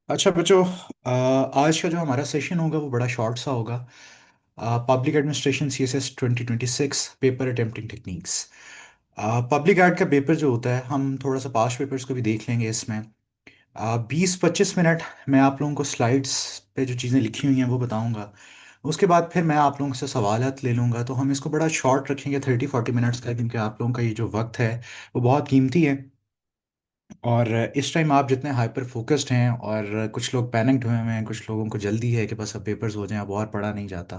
अच्छा बच्चों, आज का जो हमारा सेशन होगा वो बड़ा शॉर्ट सा होगा। Public administration CSS 2026 paper attempting techniques. Public ad का पेपर जो होता है, हम थोड़ा सा पास्ट पेपर्स को भी देख लेंगे इसमें। 20-25 मिनट मैं आप लोगों को स्लाइड्स पे जो चीज़ें लिखी हुई हैं वो बताऊंगा। उसके बाद फिर मैं आप लोगों से सवालात ले लूँगा, तो हम इसको बड़ा शॉर्ट रखेंगे, 30-40 मिनट्स का, क्योंकि आप लोगों का ये जो वक्त है वो बहुत कीमती है। और इस टाइम आप जितने हाइपर फोकस्ड हैं, और कुछ लोग पैनिक्ड हुए हैं, कुछ लोगों को जल्दी है कि बस अब पेपर्स हो जाएं, अब और पढ़ा नहीं जाता।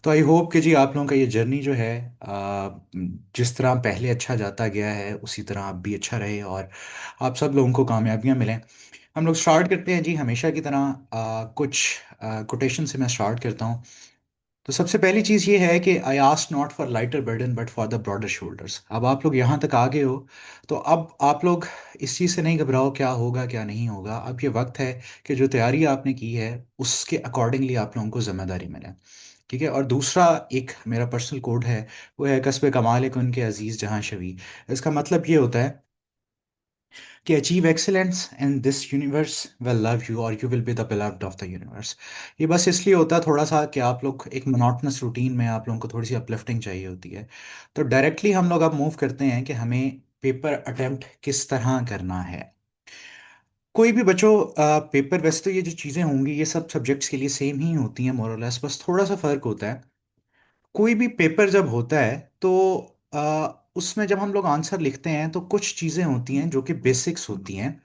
तो आई होप कि जी आप लोगों का ये जर्नी जो है, जिस तरह पहले अच्छा जाता गया है उसी तरह आप भी अच्छा रहे, और आप सब लोगों को कामयाबियां मिलें। हम लोग स्टार्ट करते हैं जी, हमेशा की तरह कुछ कोटेशन से मैं स्टार्ट करता हूँ। तो सबसे पहली चीज़ ये है कि I ask not for lighter burden but for the broader shoulders. अब आप लोग यहाँ तक आ गए हो, तो अब आप लोग इस चीज़ से नहीं घबराओ क्या होगा क्या नहीं होगा। अब ये वक्त है कि जो तैयारी आपने की है उसके अकॉर्डिंगली आप लोगों को जिम्मेदारी मिले। ठीक है। और दूसरा, एक मेरा पर्सनल कोड है, वो है कस्बे कमाल है उनके अजीज़ जहां शवी। इसका मतलब ये होता है कि achieve excellence in this universe will love you और you will be the beloved of the universe. ये बस इसलिए होता है थोड़ा सा कि आप लोग एक मोनोटोनस रूटीन में, आप लोगों को थोड़ी सी अपलिफ्टिंग चाहिए होती है। तो डायरेक्टली हम लोग अब मूव करते हैं कि हमें पेपर अटेम्प्ट किस तरह करना है। कोई भी बच्चों, पेपर वैसे तो ये जो चीज़ें होंगी ये सब सब्जेक्ट्स के लिए सेम ही होती हैं मोरलेस, बस थोड़ा सा फर्क होता है। कोई भी पेपर जब होता है तो उसमें जब हम लोग आंसर लिखते हैं तो कुछ चीज़ें होती हैं जो कि बेसिक्स होती हैं,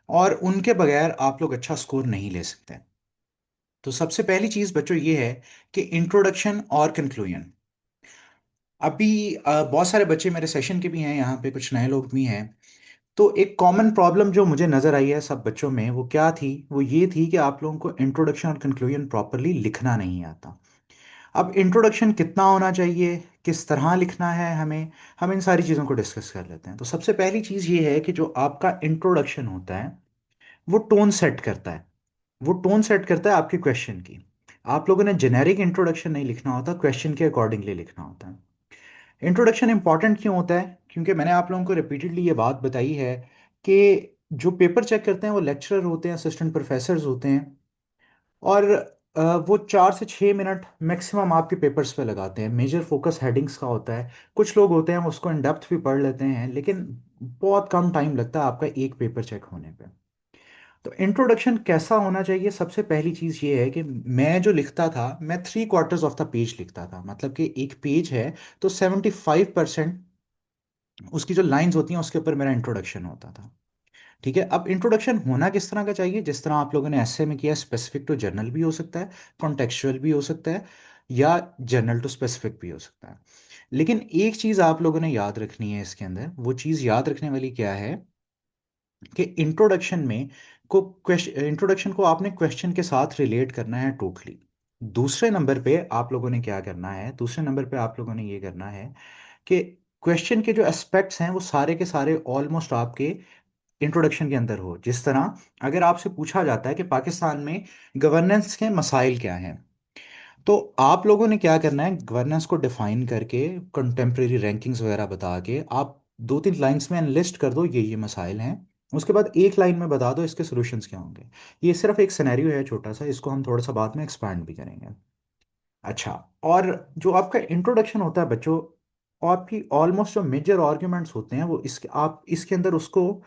और उनके बगैर आप लोग अच्छा स्कोर नहीं ले सकते। तो सबसे पहली चीज बच्चों ये है कि इंट्रोडक्शन और कंक्लूजन। अभी बहुत सारे बच्चे मेरे सेशन के भी हैं, यहाँ पे कुछ नए लोग भी हैं। तो एक कॉमन प्रॉब्लम जो मुझे नजर आई है सब बच्चों में, वो क्या थी, वो ये थी कि आप लोगों को इंट्रोडक्शन और कंक्लूजन प्रॉपरली लिखना नहीं आता। अब इंट्रोडक्शन कितना होना चाहिए, किस तरह लिखना है हमें, हम इन सारी चीज़ों को डिस्कस कर लेते हैं। तो सबसे पहली चीज़ ये है कि जो आपका इंट्रोडक्शन होता है वो टोन सेट करता है। वो टोन सेट करता है आपके क्वेश्चन की। आप लोगों ने जेनेरिक इंट्रोडक्शन नहीं लिखना होता, क्वेश्चन के अकॉर्डिंगली लिखना होता है। इंट्रोडक्शन इंपॉर्टेंट क्यों होता है? क्योंकि मैंने आप लोगों को रिपीटेडली ये बात बताई है कि जो पेपर चेक करते हैं वो लेक्चरर होते हैं, असिस्टेंट प्रोफेसर्स होते हैं, और वो 4 से 6 मिनट मैक्सिमम आपके पेपर्स पे लगाते हैं। मेजर फोकस हेडिंग्स का होता है। कुछ लोग होते हैं उसको इन डेप्थ भी पढ़ लेते हैं, लेकिन बहुत कम टाइम लगता है आपका एक पेपर चेक होने पे। तो इंट्रोडक्शन कैसा होना चाहिए? सबसे पहली चीज ये है कि मैं जो लिखता था, मैं 3 क्वार्टर्स ऑफ द पेज लिखता था। मतलब कि एक पेज है तो 75% उसकी जो लाइंस होती हैं उसके ऊपर मेरा इंट्रोडक्शन होता था। ठीक है। अब इंट्रोडक्शन होना किस तरह का चाहिए? जिस तरह आप लोगों ने एसए में किया, स्पेसिफिक टू जर्नल भी हो सकता है, कॉन्टेक्चुअल भी हो सकता है, या जर्नल टू स्पेसिफिक भी हो सकता है। लेकिन एक चीज आप लोगों ने याद रखनी है इसके अंदर, वो चीज याद रखने वाली क्या है कि इंट्रोडक्शन को आपने क्वेश्चन के साथ रिलेट करना है टोटली। दूसरे नंबर पे आप लोगों ने क्या करना है, दूसरे नंबर पे आप लोगों ने ये करना है कि क्वेश्चन के जो एस्पेक्ट्स हैं वो सारे के सारे ऑलमोस्ट आपके इंट्रोडक्शन के अंदर हो। जिस तरह अगर आपसे पूछा जाता है कि पाकिस्तान में गवर्नेंस के मसाइल क्या हैं, तो आप लोगों ने क्या करना है, गवर्नेंस को डिफाइन करके कंटेम्प्रेरी रैंकिंग्स वगैरह बता के आप 2-3 लाइंस में लिस्ट कर दो ये मसाइल हैं। उसके बाद एक लाइन में बता दो इसके सॉल्यूशंस क्या होंगे। ये सिर्फ एक सिनेरियो है छोटा सा, इसको हम थोड़ा सा बाद में एक्सपैंड भी करेंगे। अच्छा। और जो आपका इंट्रोडक्शन होता है बच्चों, आपकी ऑलमोस्ट जो मेजर आर्ग्यूमेंट्स होते हैं वो इसके, आप इसके अंदर उसको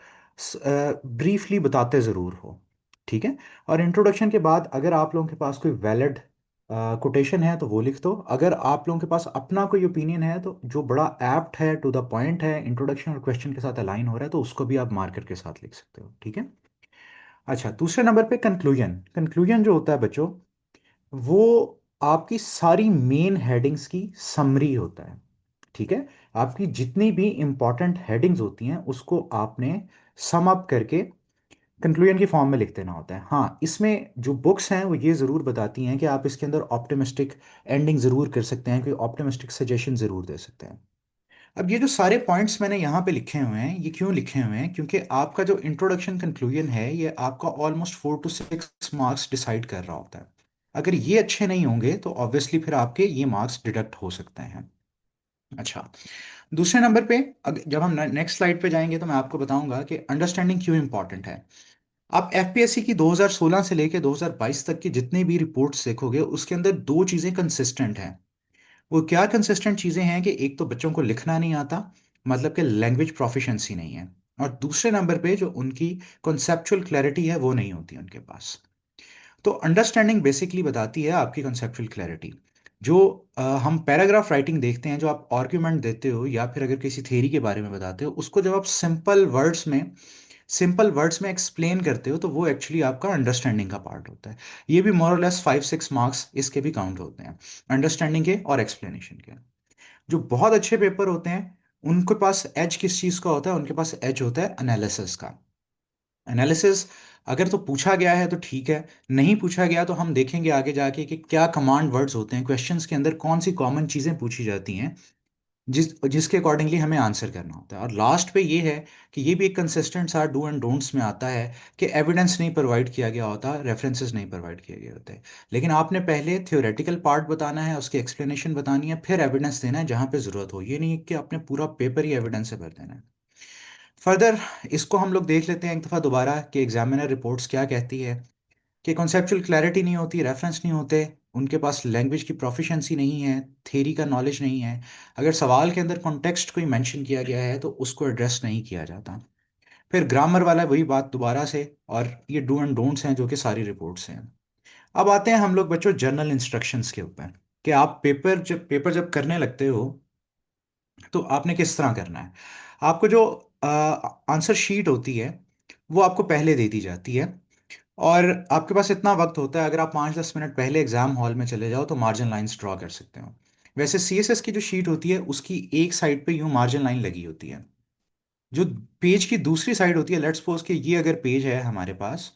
ब्रीफली बताते ज़रूर हो। ठीक है। और इंट्रोडक्शन के बाद अगर आप लोगों के पास कोई वैलिड कोटेशन है तो वो लिख दो। अगर आप लोगों के पास अपना कोई ओपिनियन है तो जो बड़ा एप्ट है, टू द पॉइंट है, इंट्रोडक्शन और क्वेश्चन के साथ अलाइन हो रहा है, तो उसको भी आप मार्कर के साथ लिख सकते हो। ठीक है। अच्छा, दूसरे नंबर पे कंक्लूजन। कंक्लूजन जो होता है बच्चों, वो आपकी सारी मेन हेडिंग्स की समरी होता है। ठीक है। आपकी जितनी भी इंपॉर्टेंट हेडिंग्स होती हैं उसको आपने सम अप करके कंक्लूजन की फॉर्म में लिख देना होता है। हाँ, इसमें जो बुक्स हैं वो ये ज़रूर बताती हैं कि आप इसके अंदर ऑप्टिमिस्टिक एंडिंग ज़रूर कर सकते हैं, कोई ऑप्टिमिस्टिक सजेशन ज़रूर दे सकते हैं। अब ये जो सारे पॉइंट्स मैंने यहाँ पे लिखे हुए हैं, ये क्यों लिखे हुए हैं? क्योंकि आपका जो इंट्रोडक्शन कंक्लूजन है ये आपका ऑलमोस्ट 4 to 6 मार्क्स डिसाइड कर रहा होता है। अगर ये अच्छे नहीं होंगे तो ऑब्वियसली फिर आपके ये मार्क्स डिडक्ट हो सकते हैं। अच्छा। दूसरे नंबर पे जब हम नेक्स्ट स्लाइड पे जाएंगे तो मैं आपको बताऊंगा कि अंडरस्टैंडिंग क्यों इंपॉर्टेंट है। आप एफपीएससी की 2016 से लेकर 2022 तक की जितनी भी रिपोर्ट्स देखोगे उसके अंदर दो चीज़ें कंसिस्टेंट हैं। वो क्या कंसिस्टेंट चीज़ें हैं कि एक तो बच्चों को लिखना नहीं आता, मतलब कि लैंग्वेज प्रोफिशिएंसी नहीं है। और दूसरे नंबर पे जो उनकी कॉन्सेप्चुअल क्लैरिटी है वो नहीं होती उनके पास। तो अंडरस्टैंडिंग बेसिकली बताती है आपकी कॉन्सेप्चुअल क्लैरिटी। जो हम पैराग्राफ राइटिंग देखते हैं, जो आप आर्ग्यूमेंट देते हो या फिर अगर किसी थ्योरी के बारे में बताते हो, उसको जब आप सिंपल वर्ड्स में एक्सप्लेन करते हो तो वो एक्चुअली आपका अंडरस्टैंडिंग का पार्ट होता है। ये भी मोर और लेस 5-6 मार्क्स इसके भी काउंट होते हैं, अंडरस्टैंडिंग के और एक्सप्लेनेशन के। जो बहुत अच्छे पेपर होते हैं उनके पास एज किस चीज़ का होता है? उनके पास एज होता है एनालिसिस का। एनालिसिस अगर तो पूछा गया है तो ठीक है, नहीं पूछा गया तो हम देखेंगे आगे जाके कि क्या कमांड वर्ड्स होते हैं क्वेश्चंस के अंदर, कौन सी कॉमन चीज़ें पूछी जाती हैं जिसके अकॉर्डिंगली हमें आंसर करना होता है। और लास्ट पे ये है कि ये भी एक कंसिस्टेंट सा डू एंड डोंट्स में आता है कि एविडेंस नहीं प्रोवाइड किया गया होता, रेफरेंसेस नहीं प्रोवाइड किए गए होते। लेकिन आपने पहले थ्योरेटिकल पार्ट बताना है, उसकी एक्सप्लेनेशन बतानी है, फिर एविडेंस देना है जहाँ पे ज़रूरत हो। ये नहीं है कि आपने पूरा पेपर ही एविडेंस से भर देना है। फर्दर इसको हम लोग देख लेते हैं एक दफ़ा दोबारा कि एग्जामिनर रिपोर्ट्स क्या कहती है। कि कॉन्सेप्चुअल क्लैरिटी नहीं होती, रेफरेंस नहीं होते, उनके पास लैंग्वेज की प्रोफिशिएंसी नहीं है, थ्योरी का नॉलेज नहीं है। अगर सवाल के अंदर कॉन्टेक्स्ट कोई मेंशन किया गया है तो उसको एड्रेस नहीं किया जाता। फिर ग्रामर वाला वही बात दोबारा से। और ये डू एंड डोंट्स हैं जो कि सारी रिपोर्ट्स हैं। अब आते हैं हम लोग बच्चों जर्नल इंस्ट्रक्शंस के ऊपर कि आप पेपर जब करने लगते हो तो आपने किस तरह करना है। आपको जो आंसर शीट होती है वो आपको पहले दे दी जाती है। और आपके पास इतना वक्त होता है, अगर आप 5-10 मिनट पहले एग्जाम हॉल में चले जाओ तो मार्जिन लाइंस ड्रॉ कर सकते हो। वैसे सीएसएस की जो शीट होती है उसकी एक साइड पे यूं मार्जिन लाइन लगी होती है। जो पेज की दूसरी साइड होती है, लेट्स सपोज कि ये अगर पेज है हमारे पास,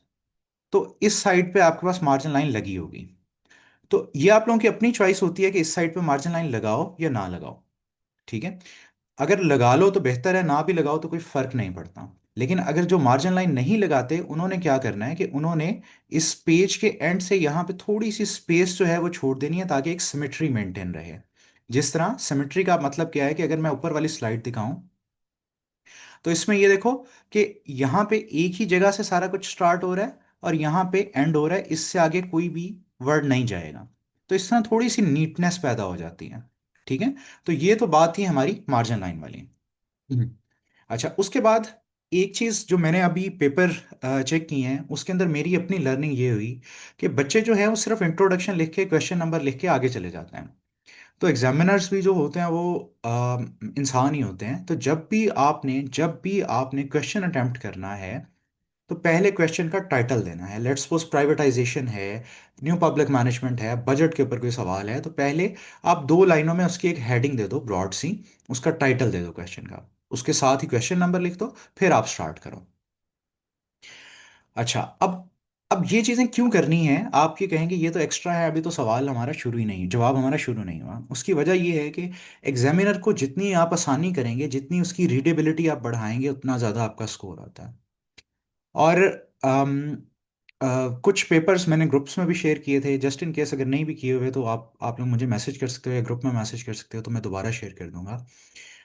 तो इस साइड पे आपके पास मार्जिन लाइन लगी होगी। तो ये आप लोगों की अपनी चॉइस होती है कि इस साइड पे मार्जिन लाइन लगाओ या ना लगाओ। ठीक है। अगर लगा लो तो बेहतर है, ना भी लगाओ तो कोई फर्क नहीं पड़ता। लेकिन अगर जो मार्जिन लाइन नहीं लगाते, उन्होंने क्या करना है कि उन्होंने इस पेज के एंड से यहाँ पे थोड़ी सी स्पेस जो है वो छोड़ देनी है ताकि एक सिमेट्री मेंटेन रहे। जिस तरह सिमेट्री का मतलब क्या है कि अगर मैं ऊपर वाली स्लाइड दिखाऊं तो इसमें ये देखो कि यहाँ पे एक ही जगह से सारा कुछ स्टार्ट हो रहा है और यहाँ पे एंड हो रहा है, इससे आगे कोई भी वर्ड नहीं जाएगा। तो इस तरह थोड़ी सी नीटनेस पैदा हो जाती है। ठीक है। तो ये तो बात थी हमारी मार्जिन लाइन वाली। हम्म। अच्छा, उसके बाद एक चीज़ जो मैंने अभी पेपर चेक की है उसके अंदर मेरी अपनी लर्निंग ये हुई कि बच्चे जो है वो सिर्फ इंट्रोडक्शन लिख के क्वेश्चन नंबर लिख के आगे चले जाते हैं। तो एग्जामिनर्स भी जो होते हैं वो इंसान ही होते हैं। तो जब भी आपने क्वेश्चन अटेम्प्ट करना है तो पहले क्वेश्चन का टाइटल देना है। लेट्स सपोज प्राइवेटाइजेशन है, न्यू पब्लिक मैनेजमेंट है, बजट के ऊपर कोई सवाल है, तो पहले आप 2 लाइनों में उसकी एक हेडिंग दे दो ब्रॉड सी, उसका टाइटल दे दो क्वेश्चन का, उसके साथ ही क्वेश्चन नंबर लिख दो, फिर आप स्टार्ट करो। अच्छा, अब ये चीज़ें क्यों करनी है? आप ये कहेंगे ये तो एक्स्ट्रा है, अभी तो सवाल हमारा शुरू ही नहीं, जवाब हमारा शुरू नहीं हुआ। उसकी वजह ये है कि एग्जामिनर को जितनी आप आसानी करेंगे, जितनी उसकी रीडेबिलिटी आप बढ़ाएंगे, उतना ज़्यादा आपका स्कोर आता है। और कुछ पेपर्स मैंने ग्रुप्स में भी शेयर किए थे, जस्ट इन केस अगर नहीं भी किए हुए तो आप लोग मुझे मैसेज कर सकते हो या ग्रुप में मैसेज कर सकते हो, तो मैं दोबारा शेयर कर दूंगा।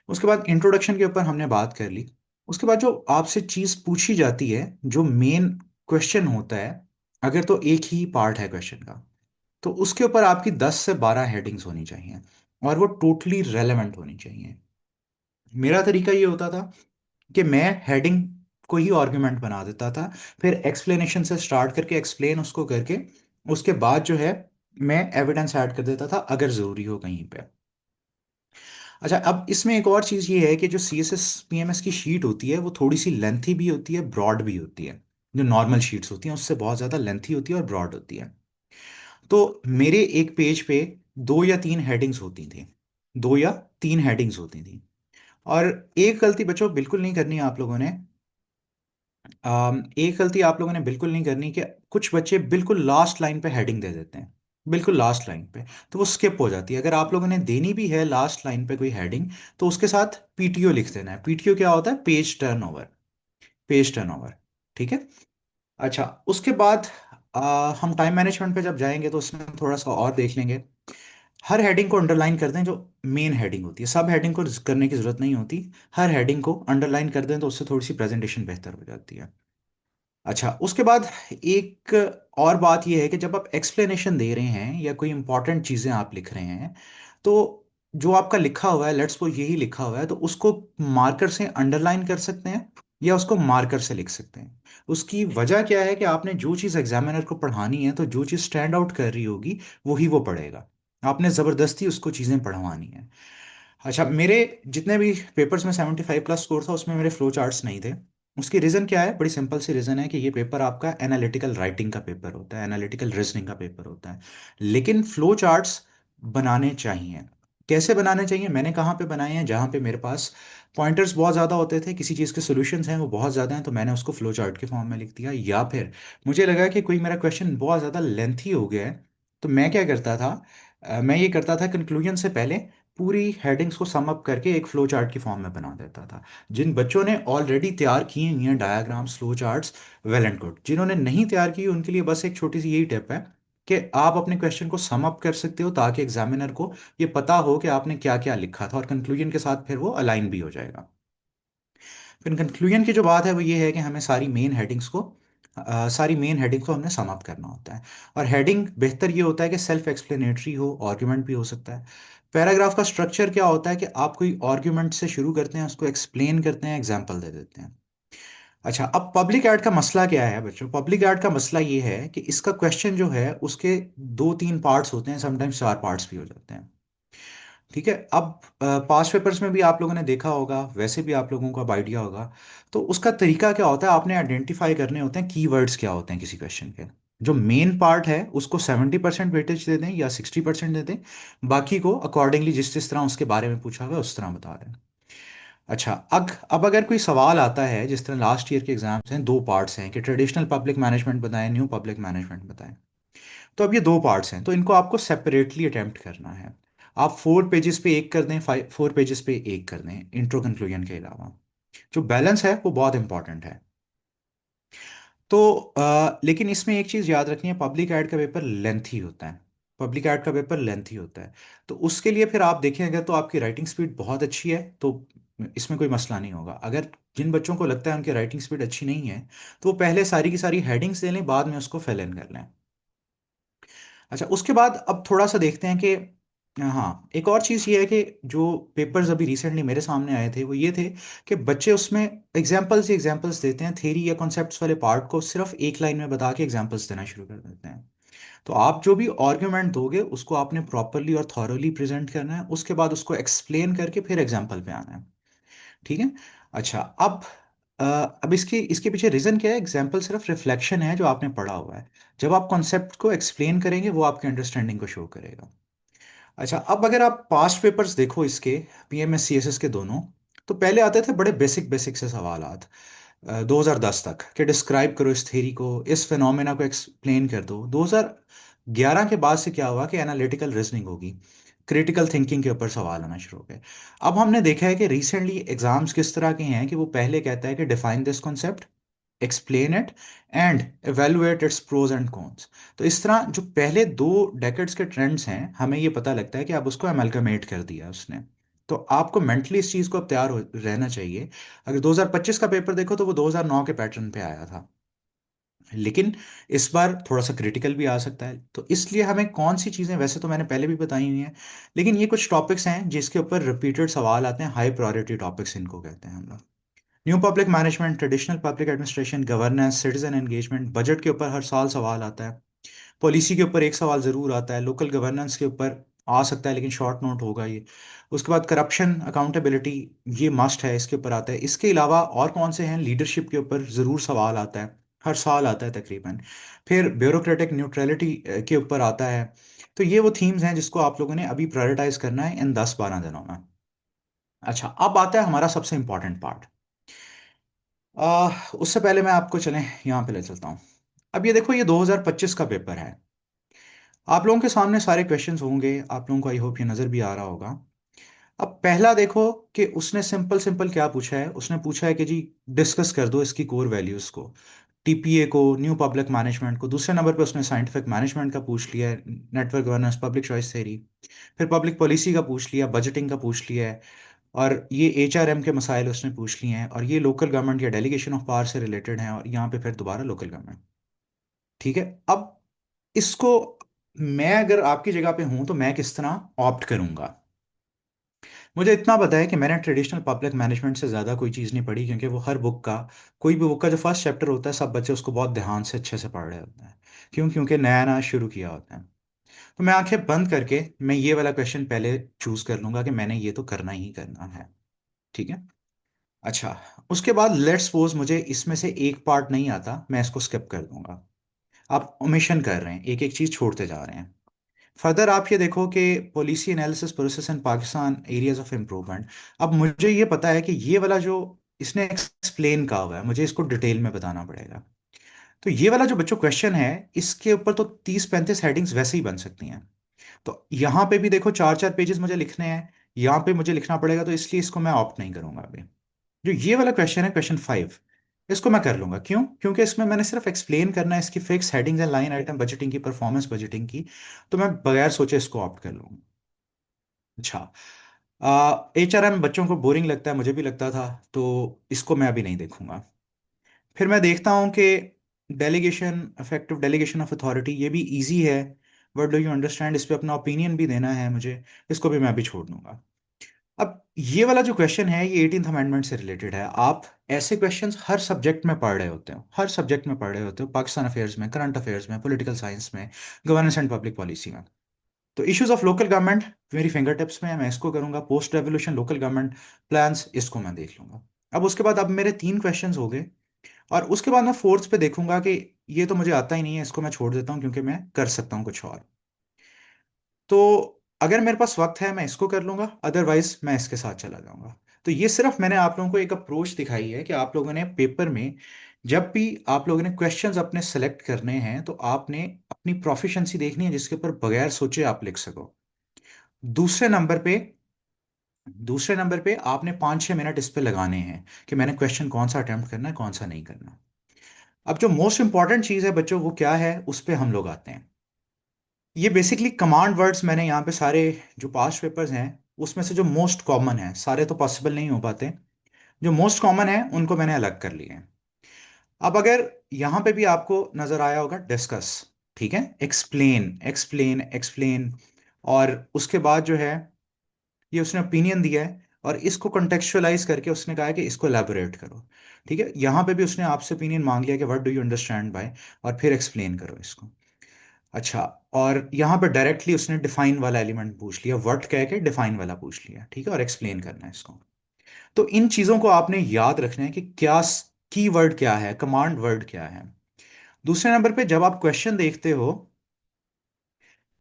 उसके बाद इंट्रोडक्शन के ऊपर हमने बात कर ली। उसके बाद जो आपसे चीज़ पूछी जाती है, जो मेन क्वेश्चन होता है, अगर तो एक ही पार्ट है क्वेश्चन का, तो उसके ऊपर आपकी 10 से 12 हेडिंग्स होनी चाहिए और वो टोटली रेलेवेंट होनी चाहिए। मेरा तरीका ये होता था कि मैं हेडिंग को ही आर्गुमेंट बना देता था, फिर एक्सप्लेनेशन से स्टार्ट करके एक्सप्लेन उसको करके उसके बाद जो है मैं एविडेंस ऐड कर देता था अगर ज़रूरी हो कहीं पे। अच्छा, अब इसमें एक और चीज़ ये है कि जो C S S P M S की शीट होती है वो थोड़ी सी लेंथी भी होती है, ब्रॉड भी होती है। जो नॉर्मल शीट्स होती हैं उससे बहुत ज़्यादा लेंथी होती है और ब्रॉड होती है। तो मेरे एक पेज पे 2 या 3 हेडिंग्स होती थी, 2 या 3 हेडिंग्स होती थी। और एक गलती बच्चों बिल्कुल नहीं करनी है आप लोगों ने। एक गलती आप लोगों ने बिल्कुल नहीं करनी कि कुछ बच्चे बिल्कुल लास्ट लाइन पे हेडिंग दे देते हैं, बिल्कुल लास्ट लाइन पे। तो वो स्किप हो जाती है। अगर आप लोगों ने देनी भी है लास्ट लाइन पे कोई हेडिंग, तो उसके साथ पीटीओ लिख देना है। पीटीओ क्या होता है? Page turnover. ठीक है। अच्छा, उसके बाद हम टाइम मैनेजमेंट पे जब जाएंगे तो उसमें थोड़ा सा और देख लेंगे। हर हेडिंग को अंडरलाइन कर दें, जो मेन हेडिंग होती है। सब हेडिंग को करने की जरूरत नहीं होती, हर हेडिंग को अंडरलाइन कर दें तो उससे थोड़ी सी प्रेजेंटेशन बेहतर हो जाती है। अच्छा, उसके बाद एक और बात यह है कि जब आप एक्सप्लेनेशन दे रहे हैं या कोई इंपॉर्टेंट चीज़ें आप लिख रहे हैं, तो जो आपका लिखा हुआ है, लेट्स सपोज यही लिखा हुआ है, तो उसको मार्कर से अंडरलाइन कर सकते हैं या उसको मार्कर से लिख सकते हैं। उसकी वजह क्या है कि आपने जो चीज़ एग्जामिनर को पढ़ानी है, तो जो चीज़ स्टैंड आउट कर रही होगी वही वो पढ़ेगा। आपने ज़बरदस्ती उसको चीज़ें पढ़वानी है। अच्छा, मेरे जितने भी पेपर्स में 75+ स्कोर था, उसमें मेरे फ्लो चार्ट्स नहीं थे। उसकी रीज़न क्या है? बड़ी सिंपल सी रीज़न है कि ये पेपर आपका एनालिटिकल राइटिंग का पेपर होता है, एनालिटिकल रीजनिंग का पेपर होता है। लेकिन फ्लो चार्ट्स बनाने चाहिए। कैसे बनाने चाहिए? मैंने कहाँ पे बनाए हैं? जहाँ पे मेरे पास पॉइंटर्स बहुत ज़्यादा होते थे, किसी चीज़ के सॉल्यूशंस हैं वो बहुत ज़्यादा हैं, तो मैंने उसको फ्लो चार्ट के फॉर्म में लिख दिया। या फिर मुझे लगा कि कोई मेरा क्वेश्चन बहुत ज़्यादा लेंथी हो गया है, तो मैं क्या करता था, मैं ये करता था कंक्लूजन से पहले पूरी हेडिंग्स को सम अप करके एक फ्लो चार्ट की फॉर्म में बना देता था। जिन बच्चों ने ऑलरेडी तैयार किए हुए हैं diagrams, flow charts, well and good. जिन्होंने नहीं तैयार की, उनके लिए बस एक छोटी सी यही टिप है कि आप अपने क्वेश्चन को सम अप कर सकते हो, ताकि एग्जामिनर को ये पता हो कि आपने क्या क्या लिखा था, और कंक्लूजन के साथ फिर वो अलाइन भी हो जाएगा। फिर कंक्लूजन की जो बात है वो ये है कि हमें सारी मेन हेडिंग को हमने सम अप करना होता है। और हेडिंग बेहतर ये होता है कि सेल्फ एक्सप्लेनेटरी हो, आर्ग्यूमेंट भी हो सकता है। पैराग्राफ का स्ट्रक्चर क्या होता है कि आप कोई आर्ग्यूमेंट से शुरू करते हैं, उसको एक्सप्लेन करते हैं, एग्जाम्पल दे देते हैं। अच्छा, अब पब्लिक एड का मसला क्या है बच्चों? पब्लिक एड का मसला ये है कि इसका क्वेश्चन जो है उसके 2-3 पार्ट्स होते हैं, समटाइम्स 4 पार्ट्स भी हो जाते हैं। ठीक है। अब पास्ट पेपर्स में भी आप लोगों ने देखा होगा, वैसे भी आप लोगों को अब आइडिया होगा। तो उसका तरीका क्या होता है? आपने आइडेंटिफाई करने होते हैं कीवर्ड्स क्या होते हैं किसी क्वेश्चन के। जो मेन पार्ट है उसको 70% वेटेज दे दें या 60% दे दें। बाकी को अकॉर्डिंगली जिस जिस तरह उसके बारे में पूछा हुआ है उस तरह बता दें। अच्छा, अब अगर कोई सवाल आता है, जिस तरह लास्ट ईयर के एग्जाम्स हैं, 2 पार्ट्स हैं कि ट्रेडिशनल पब्लिक मैनेजमेंट बताएं, न्यू पब्लिक मैनेजमेंट बताएं। तो अब ये 2 पार्ट्स हैं, तो इनको आपको सेपरेटली अटेम्प्ट करना है। आप 4 पेजेस पे एक कर दें, 4 पेजेस पे एक कर दें, इंट्रो कंक्लूजन के अलावा। जो बैलेंस है वो बहुत इंपॉर्टेंट है। तो लेकिन इसमें एक चीज़ याद रखनी है, पब्लिक एड का पेपर लेंथी होता है। पब्लिक एड का पेपर लेंथी होता है। तो उसके लिए फिर आप देखें, अगर तो आपकी राइटिंग स्पीड बहुत अच्छी है तो इसमें कोई मसला नहीं होगा। अगर जिन बच्चों को लगता है उनकी राइटिंग स्पीड अच्छी नहीं है, तो वो पहले सारी की सारी हेडिंग्स ले लें, बाद में उसको फिल इन कर लें। अच्छा, उसके बाद अब थोड़ा सा देखते हैं कि हाँ, एक और चीज़ ये है कि जो पेपर्स अभी रिसेंटली मेरे सामने आए थे वो ये थे कि बच्चे उसमें एग्जाम्पल्स देते हैं, थेरी या कॉन्सेप्ट्स वाले पार्ट को सिर्फ एक लाइन में बता के एग्जाम्पल्स देना शुरू कर देते हैं। तो आप जो भी आर्ग्यूमेंट दोगे उसको आपने प्रॉपरली और थॉरोली प्रेजेंट करना है, उसके बाद उसको एक्सप्लेन करके फिर एग्जाम्पल पे आना है। ठीक है। अच्छा, अ, अब इसके इसके पीछे रीजन क्या है? एग्जाम्पल सिर्फ रिफ्लेक्शन है जो आपने पढ़ा हुआ है। जब आप कॉन्सेप्ट को एक्सप्लेन करेंगे वो आपके अंडरस्टैंडिंग को शो करेगा। अच्छा, अब अगर आप पास्ट पेपर्स देखो इसके, पीएमएस सीएसएस के दोनों, तो पहले आते थे बड़े बेसिक बेसिक से सवालात। 2010 तक कि डिस्क्राइब करो इस थ्योरी को, इस फिनोमेना को एक्सप्लेन कर दो। 2011 के बाद से क्या हुआ कि एनालिटिकल रीजनिंग होगी, क्रिटिकल थिंकिंग के ऊपर सवाल आना शुरू हो गए। अब हमने देखा है कि रिसेंटली एग्जाम्स किस तरह के हैं कि वो पहले कहता है कि define this concept, explain it, and evaluate its pros and cons. तो इस तरह जो पहले 2 डेकेड्स के ट्रेंड्स हैं, हमें ये पता लगता है कि अब उसको अमेलगमेट कर दिया उसने। तो आपको मेंटली इस चीज़ को अब तैयार रहना चाहिए। अगर 2025 का पेपर देखो तो वो 2009 के पैटर्न पे आया था, लेकिन इस बार थोड़ा सा क्रिटिकल भी आ सकता है। तो इसलिए हमें कौन सी चीज़ें, वैसे तो मैंने पहले भी बताई हुई हैं, लेकिन ये कुछ टॉपिक्स हैं जिसके ऊपर रिपीटेड सवाल आते हैं, हाई प्रायोरिटी टॉपिक्स इनको कहते हैं हम लोग। New public management, traditional public administration, governance, citizen engagement, budget के ऊपर हर साल सवाल आता है। पॉलिसी के ऊपर एक सवाल ज़रूर आता है, लोकल गवर्नेंस के ऊपर आ सकता है लेकिन शॉर्ट नोट होगा ये। उसके बाद करप्शन अकाउंटेबिलिटी, ये मस्ट है, इसके ऊपर आता है। इसके अलावा और कौन से हैं? लीडरशिप के ऊपर ज़रूर सवाल आता है, हर साल आता है तकरीबन। फिर ब्यूरोक्रेटिक न्यूट्रलिटी के ऊपर आता है। तो ये वो थीम्स हैं जिसको आप लोगों ने अभी प्रायोरिटाइज करना है इन 10-12 दिनों में। अच्छा, अब आता है हमारा सबसे इंपॉर्टेंट पार्ट। उससे पहले मैं आपको चलें यहाँ पे ले चलता हूँ। अब ये देखो, ये 2025 का पेपर है। आप लोगों के सामने सारे क्वेश्चंस होंगे, आप लोगों को आई होप ये नज़र भी आ रहा होगा। अब पहला देखो कि उसने सिंपल सिंपल क्या पूछा है। उसने पूछा है कि जी डिस्कस कर दो इसकी कोर वैल्यूज़ को, टीपीए को, न्यू पब्लिक मैनेजमेंट को। दूसरे नंबर पे उसने साइंटिफिक मैनेजमेंट का पूछ लिया है, network governance, public choice theory. फिर पब्लिक पॉलिसी का पूछ लिया, बजटिंग का पूछ लिया है, और ये HRM के मसाइल उसने पूछ लिए हैं, और ये लोकल गवर्नमेंट या डेलीगेशन ऑफ पावर से रिलेटेड हैं, और यहाँ पे फिर दोबारा लोकल गवर्नमेंट। ठीक है। अब इसको, मैं अगर आपकी जगह पे हूं तो मैं किस तरह ऑप्ट करूंगा। मुझे इतना पता है कि मैंने ट्रेडिशनल पब्लिक मैनेजमेंट से ज़्यादा कोई चीज़ नहीं पढ़ी, क्योंकि वो हर बुक का, कोई भी बुक का जो फर्स्ट चैप्टर होता है सब बच्चे उसको बहुत ध्यान से अच्छे से पढ़ रहे होते हैं। क्यों? क्योंकि नया नया शुरू किया होता है। तो मैं आंखें बंद करके मैं ये वाला क्वेश्चन पहले चूज कर लूंगा कि मैंने ये तो करना ही करना है। ठीक है। अच्छा, उसके बाद लेट्स सपोज मुझे इसमें से एक पार्ट नहीं आता, मैं इसको स्किप कर दूंगा। आप ओमिशन कर रहे हैं, एक एक चीज छोड़ते जा रहे हैं। फर्दर आप ये देखो कि policy analysis process in Pakistan areas of improvement. अब मुझे ये पता है कि ये वाला जो इसने एक्सप्लेन कहा हुआ है, मुझे इसको डिटेल में बताना पड़ेगा। तो ये वाला जो बच्चों क्वेश्चन है, इसके ऊपर तो 30-35 हेडिंग्स वैसे ही बन सकती हैं। तो यहाँ पे भी देखो 4-4 पेजेस मुझे लिखने हैं, यहाँ पे मुझे लिखना पड़ेगा, तो इसलिए इसको मैं ऑप्ट नहीं करूंगा अभी। जो ये वाला क्वेश्चन है, क्वेश्चन 5, इसको मैं कर लूंगा। क्यों? क्योंकि इसमें मैंने सिर्फ एक्सप्लेन करना है इसकी fix headings and line item budgeting की, परफॉर्मेंस बजटिंग की। तो मैं बगैर सोचे इसको ऑप्ट कर लूंगा। अच्छा, HRM बच्चों को बोरिंग लगता है, मुझे भी लगता था, तो इसको मैं अभी नहीं देखूंगा। फिर मैं देखता हूँ कि delegation, effective delegation of authority, ये भी इजी है। वर्ड डू यू अंडरस्टैंड, इस पे अपना ओपिनियन भी देना है मुझे, इसको भी मैं अभी छोड़ दूंगा। अब ये वाला जो क्वेश्चन है, ये 18th अमेंडमेंट से रिलेटेड है। आप ऐसे क्वेश्चंस हर सब्जेक्ट में पढ़ रहे होते हो, हर सब्जेक्ट में पढ़ रहे होते हो, पाकिस्तान अफेयर्स में, करंट अफेयर्स में, पॉलिटिकल साइंस में, गवर्नेंस एंड पब्लिक पॉलिसी में। तो इश्यूज ऑफ लोकल गवर्नमेंट मेरी फिंगर टिप्स में है, मैं इसको करूंगा। Post revolution local government plans, इसको मैं देख लूंगा। अब उसके बाद अब मेरे 3 क्वेश्चंस हो गए, और उसके बाद मैं फोर्थ पे देखूंगा कि ये तो मुझे आता ही नहीं है, इसको मैं छोड़ देता हूँ क्योंकि मैं कर सकता हूँ कुछ और। तो अगर मेरे पास वक्त है मैं इसको कर लूंगा, अदरवाइज मैं इसके साथ चला जाऊंगा। तो ये सिर्फ मैंने आप लोगों को एक अप्रोच दिखाई है कि आप लोगों ने पेपर में, जब भी आप लोगों ने क्वेश्चंस अपने सेलेक्ट करने हैं, तो आपने अपनी प्रोफिशिएंसी देखनी है जिसके ऊपर बगैर सोचे आप लिख सको। दूसरे नंबर पे, दूसरे नंबर पे आपने 5-6 मिनट इस पे लगाने हैं कि मैंने क्वेश्चन कौन सा अटेम्प्ट करना है, कौन सा नहीं करना। अब जो मोस्ट इंपॉर्टेंट चीज है बच्चों, वो क्या है, उस पे हम लोग आते हैं। ये बेसिकली कमांड वर्ड्स मैंने यहाँ पे सारे जो पास्ट पेपर्स हैं उसमें से जो मोस्ट कॉमन है, सारे तो पॉसिबल नहीं हो पाते, जो मोस्ट कॉमन है उनको मैंने अलग कर लिए हैं। अब अगर यहाँ पे भी आपको नजर आया होगा डिस्कस, ठीक है, एक्सप्लेन एक्सप्लेन एक्सप्लेन, और उसके बाद जो है ये उसने ओपिनियन दिया है, और इसको कॉन्टेक्चुअलाइज करके उसने कहा है कि इसको एलैबोरेट करो। ठीक है, यहाँ पे भी उसने आपसे ओपिनियन मांग लिया कि what do you understand by, और फिर एक्सप्लेन करो इसको। अच्छा, और यहाँ पे डायरेक्टली उसने डिफाइन वाला एलिमेंट पूछ लिया, व्हाट कह के डिफाइन वाला पूछ लिया। ठीक है, और एक्सप्लेन करना है इसको। तो इन चीजों को आपने याद रखना है कि क्या की वर्ड क्या है, कमांड वर्ड क्या है। दूसरे नंबर पे जब आप क्वेश्चन देखते हो,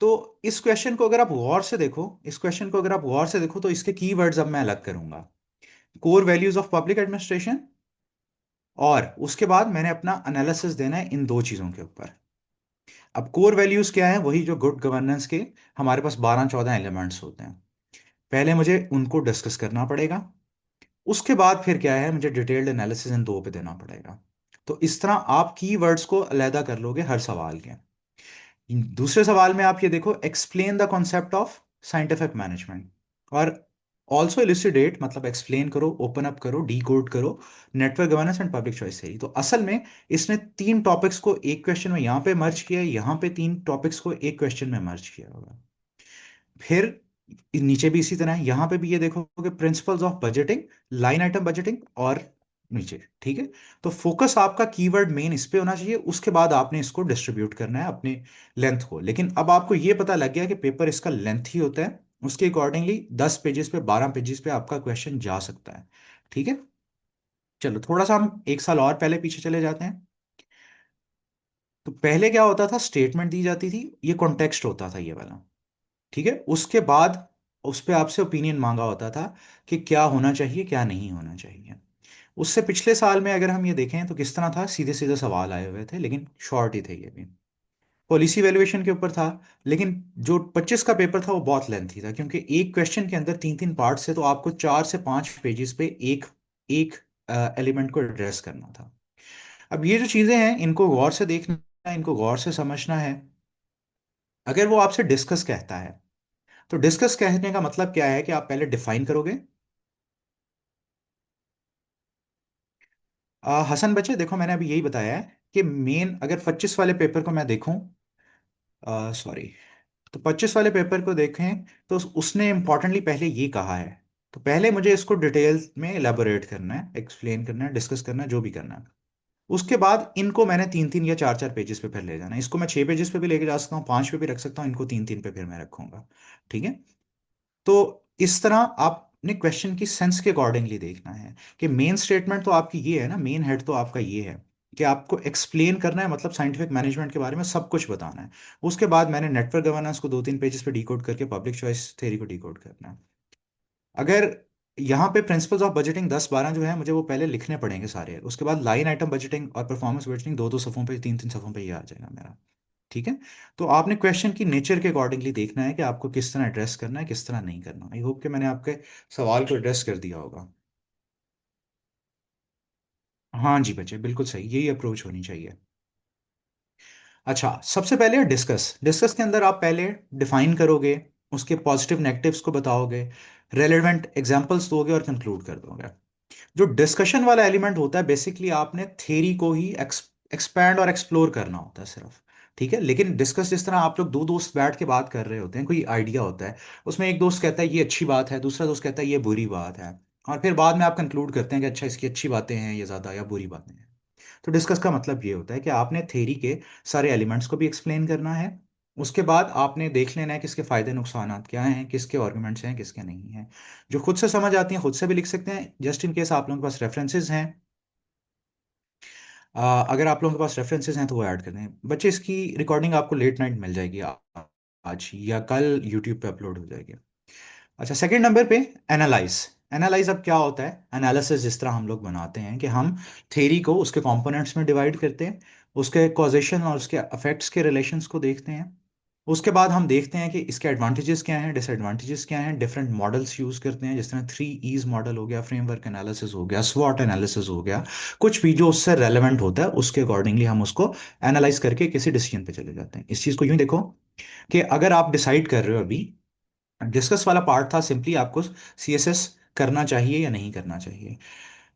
तो इस क्वेश्चन को अगर आप गौर से देखो, इस क्वेश्चन को अगर आप गौर से देखो, तो इसके की वर्ड्स अब मैं अलग करूंगा। Core values of public administration, और उसके बाद मैंने अपना एनालिसिस देना है इन दो चीजों के ऊपर। अब कोर वैल्यूज क्या है? वही जो गुड गवर्नेंस के हमारे पास 12-14 एलिमेंट्स होते हैं, पहले मुझे उनको डिस्कस करना पड़ेगा। उसके बाद फिर क्या है, मुझे डिटेल्ड एनालिसिस इन दो पे देना पड़ेगा। तो इस तरह आप कीवर्ड्स को अलहदा कर लोगे हर सवाल के। दूसरे सवाल में आप ये देखो, explain the concept of scientific management, और ऑल्सो इलुसिडेट, मतलब एक्सप्लेन करो, ओपन अप करो, डी कोड करो network governance and public choice theory. तो असल में इसने 3 टॉपिक्स को एक क्वेश्चन में यहाँ पे मर्ज किया है, यहाँ पे 3 टॉपिक्स को एक क्वेश्चन में मर्ज किया होगा। फिर नीचे भी इसी तरह है, यहां पे भी ये देखो कि principles of budgeting, line item budgeting, और नीचे। ठीक है। तो फोकस आपका कीवर्ड मेन इस पे होना चाहिए, उसके बाद आपने इसको डिस्ट्रीब्यूट करना है अपने लेंथ को। लेकिन अब आपको ये पता लग गया कि पेपर इसका लेंथ ही होता है, उसके अकॉर्डिंगली 10 पेजेस पे, 12 पेजेस पे आपका क्वेश्चन जा सकता है। ठीक है। चलो थोड़ा सा हम एक साल और पहले पीछे चले जाते हैं। तो पहले क्या होता था, स्टेटमेंट दी जाती थी, ये कॉन्टेक्स्ट होता था ये वाला। ठीक है। उसके बाद उस पे आपसे ओपिनियन मांगा होता था कि क्या होना चाहिए, क्या नहीं होना चाहिए। उससे पिछले साल में अगर हम ये देखें तो किस तरह था, सीधे सीधे सवाल आए हुए थे, लेकिन शॉर्ट ही थे ये भी। पॉलिसी वैल्यूएशन के ऊपर था, लेकिन जो 25 का पेपर था वो बहुत लेंथी था, क्योंकि एक क्वेश्चन के अंदर 3-3 पार्ट थे, तो आपको 4 से 5 पेजेस पे एक एक एलिमेंट को एड्रेस करना था। अब ये जो चीजें हैं, इनको गौर से देखना है, इनको गौर से समझना है। अगर वो आपसे डिस्कस कहता है, तो डिस्कस कहने का मतलब क्या है कि आप पहले डिफाइन करोगे, हसन बच्चे देखो, मैंने अभी यही बताया है कि मेन अगर 25 वाले पेपर को मैं देखूं, सॉरी, तो 25 वाले पेपर को देखें तो उसने इम्पोर्टेंटली पहले ये कहा है। तो पहले मुझे इसको डिटेल में एलेबोरेट करना है, एक्सप्लेन करना है, डिस्कस करना है, जो भी करना है। उसके बाद इनको मैंने 3 3 या 4 4 पेजेस पे फिर ले जाना है। इसको मैं 6 पेजेस पे भी लेके जा सकता हूँ, 5 पे भी रख सकता हूँ, इनको 3 3 पे फिर मैं रखूंगा। ठीक है। तो इस तरह आपने क्वेश्चन की सेंस के अकॉर्डिंगली देखना है कि मेन स्टेटमेंट तो आपकी ये है ना, मेन हेड तो आपका ये है कि आपको एक्सप्लेन करना है, मतलब साइंटिफिक मैनेजमेंट के बारे में सब कुछ बताना है। उसके बाद मैंने नेटवर्क गवर्नेंस को 2 3 पेजेस पे डिकोड करके पब्लिक चॉइस थ्योरी को डिकोड करना है। अगर यहाँ पे प्रिंसिपल्स ऑफ बजटिंग 10 12 जो है मुझे वो पहले लिखने पड़ेंगे सारे, उसके बाद लाइन आइटम बजटिंग और परफॉर्मेंस बजटिंग 2 2 सफ़ों पे, 3 3 सफ़ों पे ये आ जाएगा मेरा। ठीक है। तो आपने क्वेश्चन की नेचर के अकॉर्डिंगली देखना है कि आपको किस तरह एड्रेस करना है, किस तरह नहीं करना। आई होप कि मैंने आपके सवाल को एड्रेस कर दिया होगा। हाँ जी बच्चे, बिल्कुल सही, यही अप्रोच होनी चाहिए। अच्छा, सबसे पहले डिस्कस। डिस्कस के अंदर आप पहले डिफाइन करोगे, उसके पॉजिटिव नेगेटिव्स को बताओगे, रेलेवेंट एग्जांपल्स दोगे और कंक्लूड कर दोगे। जो डिस्कशन वाला एलिमेंट होता है, बेसिकली आपने थ्योरी को ही एक्सपैंड और एक्सप्लोर करना होता है सिर्फ। ठीक है। लेकिन डिस्कस जिस तरह आप लोग दो दोस्त बैठ के बात कर रहे होते हैं, कोई आइडिया होता है, उसमें एक दोस्त कहता है ये अच्छी बात है, दूसरा दोस्त कहता है ये बुरी बात है, और फिर बाद में आप कंक्लूड करते हैं कि अच्छा इसकी अच्छी बातें हैं ये ज़्यादा या बुरी बातें हैं। तो डिस्कस का मतलब ये होता है कि आपने थ्योरी के सारे एलिमेंट्स को भी एक्सप्लेन करना है। उसके बाद आपने देख लेना है किसके फायदे नुकसान क्या हैं, किसके आर्गुमेंट्स हैं, किसके नहीं हैं। जो खुद से समझ आती हैं खुद से भी लिख सकते हैं, जस्ट इन केस आप लोगों के पास रेफरेंसेस हैं। अगर आप लोगों के पास रेफरेंसेस हैं तो वो ऐड कर दें बच्चे। इसकी रिकॉर्डिंग आपको लेट नाइट मिल जाएगी, आज या कल यूट्यूब पे अपलोड हो जाएगी। अच्छा, सेकंड नंबर पे एनालाइज। एनालाइज अब क्या होता है? एनालिसिस जिस तरह हम लोग बनाते हैं कि हम थ्योरी को उसके कंपोनेंट्स में डिवाइड करते हैं, उसके कॉजेशन और उसके अफेक्ट्स के रिलेशंस को देखते हैं। उसके बाद हम देखते हैं कि इसके एडवांटेजेस क्या हैं, डिसएडवांटेजेस क्या हैं, डिफरेंट मॉडल्स यूज करते हैं, जिस तरह 3 E's मॉडल हो गया, फ्रेमवर्क एनालिसिस हो गया, स्वॉट एनालिसिस हो गया। कुछ भी जो उससे रेलेवेंट होता है उसके अकॉर्डिंगली हम उसको एनालाइज करके किसी डिसीजन पे चले जाते हैं। इस चीज को यूं देखो कि अगर आप डिसाइड कर रहे हो, अभी डिस्कस वाला पार्ट था सिंपली आपको सीएसएस करना चाहिए या नहीं करना चाहिए,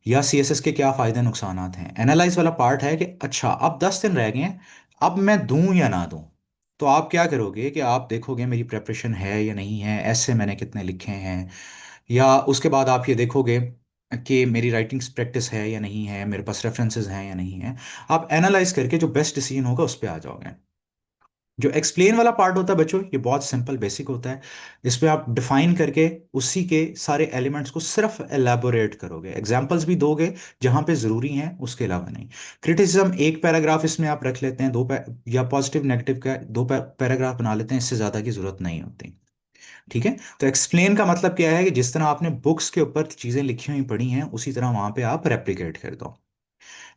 या सीएसएस के क्या फायदे नुकसानात हैं। एनालाइज वाला पार्ट है कि अच्छा अब 10 दिन रह गए हैं, अब मैं दूं या ना दूं। तो आप क्या करोगे कि आप देखोगे मेरी प्रेपरेशन है या नहीं है, ऐसे मैंने कितने लिखे हैं, या उसके बाद आप ये देखोगे कि मेरी राइटिंग प्रैक्टिस है या नहीं है, मेरे पास रेफरेंसेस हैं या नहीं है। आप एनालाइज करके जो बेस्ट डिसीजन होगा उस पर आ जाओगे। जो एक्सप्लेन वाला पार्ट होता है बच्चों, ये बहुत सिंपल बेसिक होता है। इसमें आप डिफाइन करके उसी के सारे एलिमेंट्स को सिर्फ एलैबोरेट करोगे, एग्जांपल्स भी दोगे जहां पे जरूरी हैं, उसके अलावा नहीं। क्रिटिसिज्म एक पैराग्राफ इसमें आप रख लेते हैं, या पॉजिटिव नेगेटिव का दो पैराग्राफ बना लेते हैं, इससे ज्यादा की जरूरत नहीं होती। ठीक है। तो एक्सप्लेन का मतलब क्या है कि जिस तरह आपने बुक्स के ऊपर चीजें लिखी हुई पढ़ी हैं उसी तरह वहां पे आप रेप्लिकेट कर दो।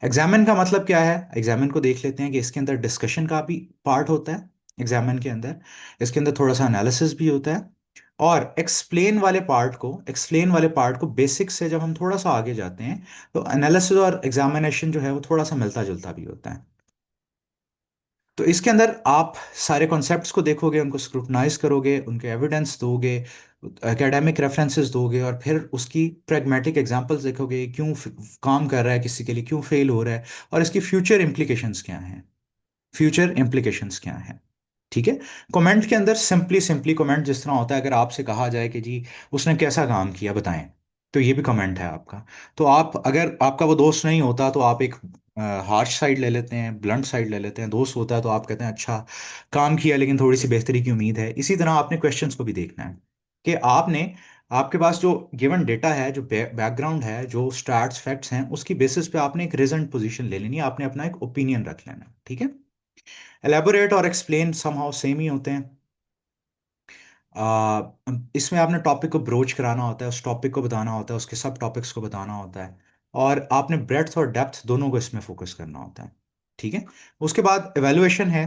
एग्जामिन का मतलब क्या है? एग्जामिन को देख लेते हैं कि इसके अंदर डिस्कशन का भी पार्ट होता है। एग्जामिन के अंदर इसके अंदर थोड़ा सा एनालिसिस भी होता है। और एक्सप्लेन वाले पार्ट को बेसिक से जब हम थोड़ा सा आगे जाते हैं, तो एनालिसिस और एग्जामिनेशन जो है वो थोड़ा सा मिलता जुलता भी होता है। तो इसके अंदर आप सारे कॉन्सेप्ट्स को देखोगे, उनको स्क्रूटनाइज करोगे, उनके एविडेंस दोगे, एकेडमिक रेफरेंसेस दोगे, और फिर उसकी प्रैग्मेटिक एग्जांपल्स देखोगे, क्यों काम कर रहा है किसी के लिए, क्यों फेल हो रहा है, और इसकी फ्यूचर इम्प्लीकेशंस क्या हैं। फ्यूचर इम्प्लीकेशंस क्या हैं। ठीक है। कमेंट के अंदर सिंपली सिंपली कमेंट जिस तरह होता है, अगर आपसे कहा जाए कि जी उसने कैसा काम किया बताएं, तो ये भी कमेंट है आपका। तो आप, अगर आपका वो दोस्त नहीं होता तो आप एक हार्श साइड ले लेते हैं, ब्लंट साइड ले लेते हैं। दोस्त होता है तो आप कहते हैं अच्छा काम किया लेकिन थोड़ी सी बेहतरी की उम्मीद है। इसी तरह आपने क्वेश्चंस को भी देखना है कि आपने, आपके पास जो गिवन डेटा है, जो बैकग्राउंड है, जो स्टैट्स फैक्ट्स हैं, उसकी बेसिस पे आपने एक रिजल्ट पोजीशन ले लेनी है, आपने अपना एक ओपिनियन रख लेना है। ठीक है। एलेबोरेट और एक्सप्लेन समहाउ सेम ही होते हैं। इसमें आपने टॉपिक को ब्रोच कराना होता है, उस टॉपिक को बताना होता है, उसके सब टॉपिक्स को बताना होता है, और आपने ब्रेड्थ और डेप्थ दोनों को इसमें फोकस करना होता है। ठीक है। उसके बाद एवेलुएशन है।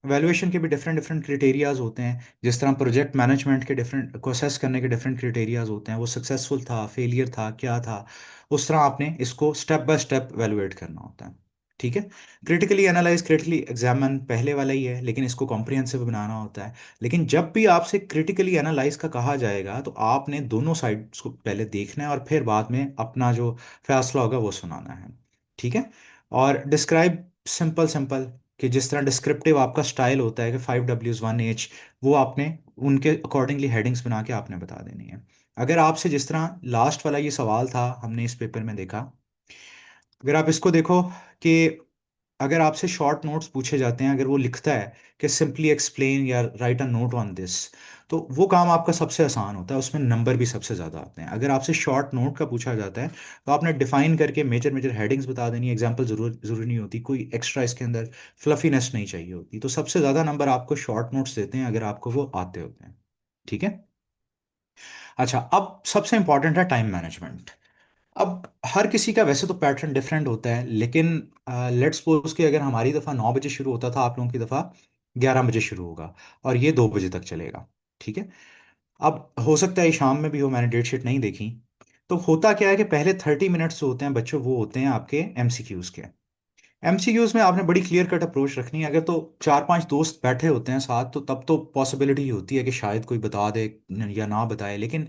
एवेलुएशन के भी डिफरेंट डिफरेंट क्रिटेरियाज होते हैं। जिस तरह प्रोजेक्ट मैनेजमेंट के डिफरेंट को असेस करने के डिफरेंट क्रिटेरियाज होते हैं, वो सक्सेसफुल था, फेलियर था, क्या था, उस तरह आपने इसको स्टेप बाय स्टेप एवेलुएट करना होता है। ठीक है। क्रिटिकली एनालाइज, क्रिटिकली एग्जामिन पहले वाला ही है, लेकिन इसको कॉम्प्रिहेंसिव बनाना होता है। लेकिन जब भी आपसे क्रिटिकली एनालाइज का कहा जाएगा तो आपने दोनों साइड्स को पहले देखना है और फिर बाद में अपना जो फैसला होगा वो सुनाना है। ठीक है। और डिस्क्राइब, सिंपल सिंपल, कि जिस तरह डिस्क्रिप्टिव आपका स्टाइल होता है कि 5W1H, वो आपने उनके अकॉर्डिंगली हेडिंग्स बना के आपने बता देनी है। अगर आपसे जिस तरह लास्ट वाला ये सवाल था हमने इस पेपर में देखा, अगर आप इसको देखो कि अगर आपसे शॉर्ट नोट्स पूछे जाते हैं, अगर वो लिखता है कि सिंपली एक्सप्लेन या right a note on this, तो वो काम आपका सबसे आसान होता है, उसमें नंबर भी सबसे ज़्यादा आते हैं। अगर आपसे शॉर्ट नोट का पूछा जाता है तो आपने डिफाइन करके मेजर मेजर हेडिंग्स बता देनी, एग्जाम्पल जरूरी नहीं होती, कोई एक्स्ट्रा इसके अंदर फ्लफीनेस नहीं चाहिए होती। तो सबसे ज़्यादा नंबर आपको शॉर्ट नोट्स देते हैं अगर आपको वो आते होते हैं। ठीक है। अच्छा, अब सबसे इंपॉर्टेंट है टाइम मैनेजमेंट। अब हर किसी का वैसे तो पैटर्न डिफरेंट होता है, लेकिन लेट्स सपोज कि अगर हमारी दफ़ा 9 बजे शुरू होता था, आप लोगों की दफ़ा 11 बजे शुरू होगा, और ये 2 बजे तक चलेगा। ठीक है। अब हो सकता है ये शाम में भी हो, मैंने डेट शीट नहीं देखी। तो होता क्या है कि पहले 30 मिनट्स जो होते हैं बच्चों, वो होते हैं आपके एमसीक्यूज के। एमसीक्यूज में आपने बड़ी क्लियर कट अप्रोच रखनी है। अगर तो चार पांच दोस्त बैठे होते हैं साथ, तो तब तो पॉसिबिलिटी होती है कि शायद कोई बता दे या ना बताए, लेकिन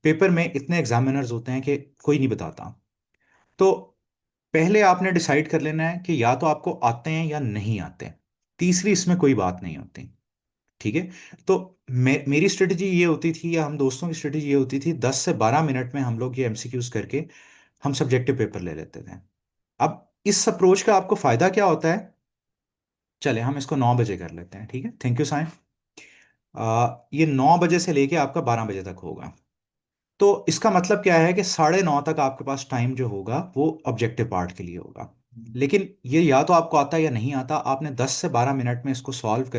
पेपर में इतने एग्जामिनर्स होते हैं कि कोई नहीं बताता। तो पहले आपने डिसाइड कर लेना है कि या तो आपको आते हैं या नहीं आते हैं, तीसरी इसमें कोई बात नहीं होती। ठीक है। तो मेरी स्ट्रेटजी ये होती थी, या हम दोस्तों की स्ट्रेटजी ये होती थी, 10 से 12 मिनट में हम लोग ये एमसीक्यूज करके हम सब्जेक्टिव पेपर ले लेते थे। अब इस अप्रोच का आपको फायदा क्या होता है? चले हम इसको 9 बजे कर लेते हैं, ठीक है। Thank you Sai. ये 9 बजे से लेके आपका 12 बजे तक होगा। तो इसका मतलब क्या है कि 9:30 तक आपके पास टाइम जो होगा वो ऑब्जेक्टिव पार्ट के लिए होगा। लेकिन ये या तो आपको आता है या नहीं आता, आपने 10 से 12 मिनट में इसको सॉल्व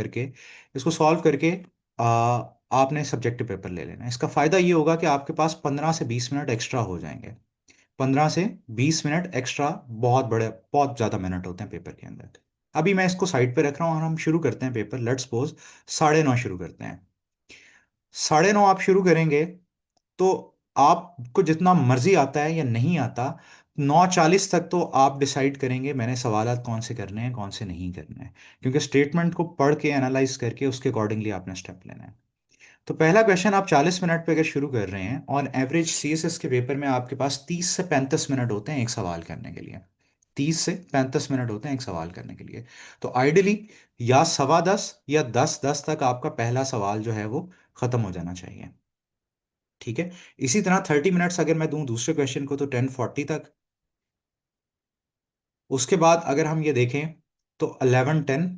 करके आ, आपने सब्जेक्टिव पेपर ले लेना है। इसका फायदा ये होगा कि आपके पास 15 से 20 मिनट एक्स्ट्रा हो जाएंगे। 15 से 20 मिनट एक्स्ट्रा बहुत बड़े, बहुत ज़्यादा मिनट होते हैं पेपर के अंदर। अभी मैं इसको साइड पे रख रहा हूँ और हम शुरू करते हैं पेपर। लेट्स सपोज 9:30 शुरू करते हैं। 9:30 आप शुरू करेंगे तो आपको जितना मर्जी आता है या नहीं आता, 9:40 तक तो आप डिसाइड करेंगे मैंने सवालात कौन से करने हैं कौन से नहीं करने हैं, क्योंकि स्टेटमेंट को पढ़ के एनालाइज करके उसके अकॉर्डिंगली आपने स्टेप लेना है। तो पहला क्वेश्चन आप 40 मिनट पे अगर शुरू कर रहे हैं, ऑन एवरेज सीएसएस के पेपर में आपके पास 30 से 35 मिनट होते हैं एक सवाल करने के लिए। 30 से 35 मिनट होते हैं एक सवाल करने के लिए। तो आइडियली या 10:15 या 10:10 तक आपका पहला सवाल जो है वो खत्म हो जाना चाहिए। ठीक है। इसी तरह 30 मिनट्स अगर मैं दूं दूसरे क्वेश्चन को, तो 10:40 तक। उसके बाद अगर हम ये देखें तो 11:10,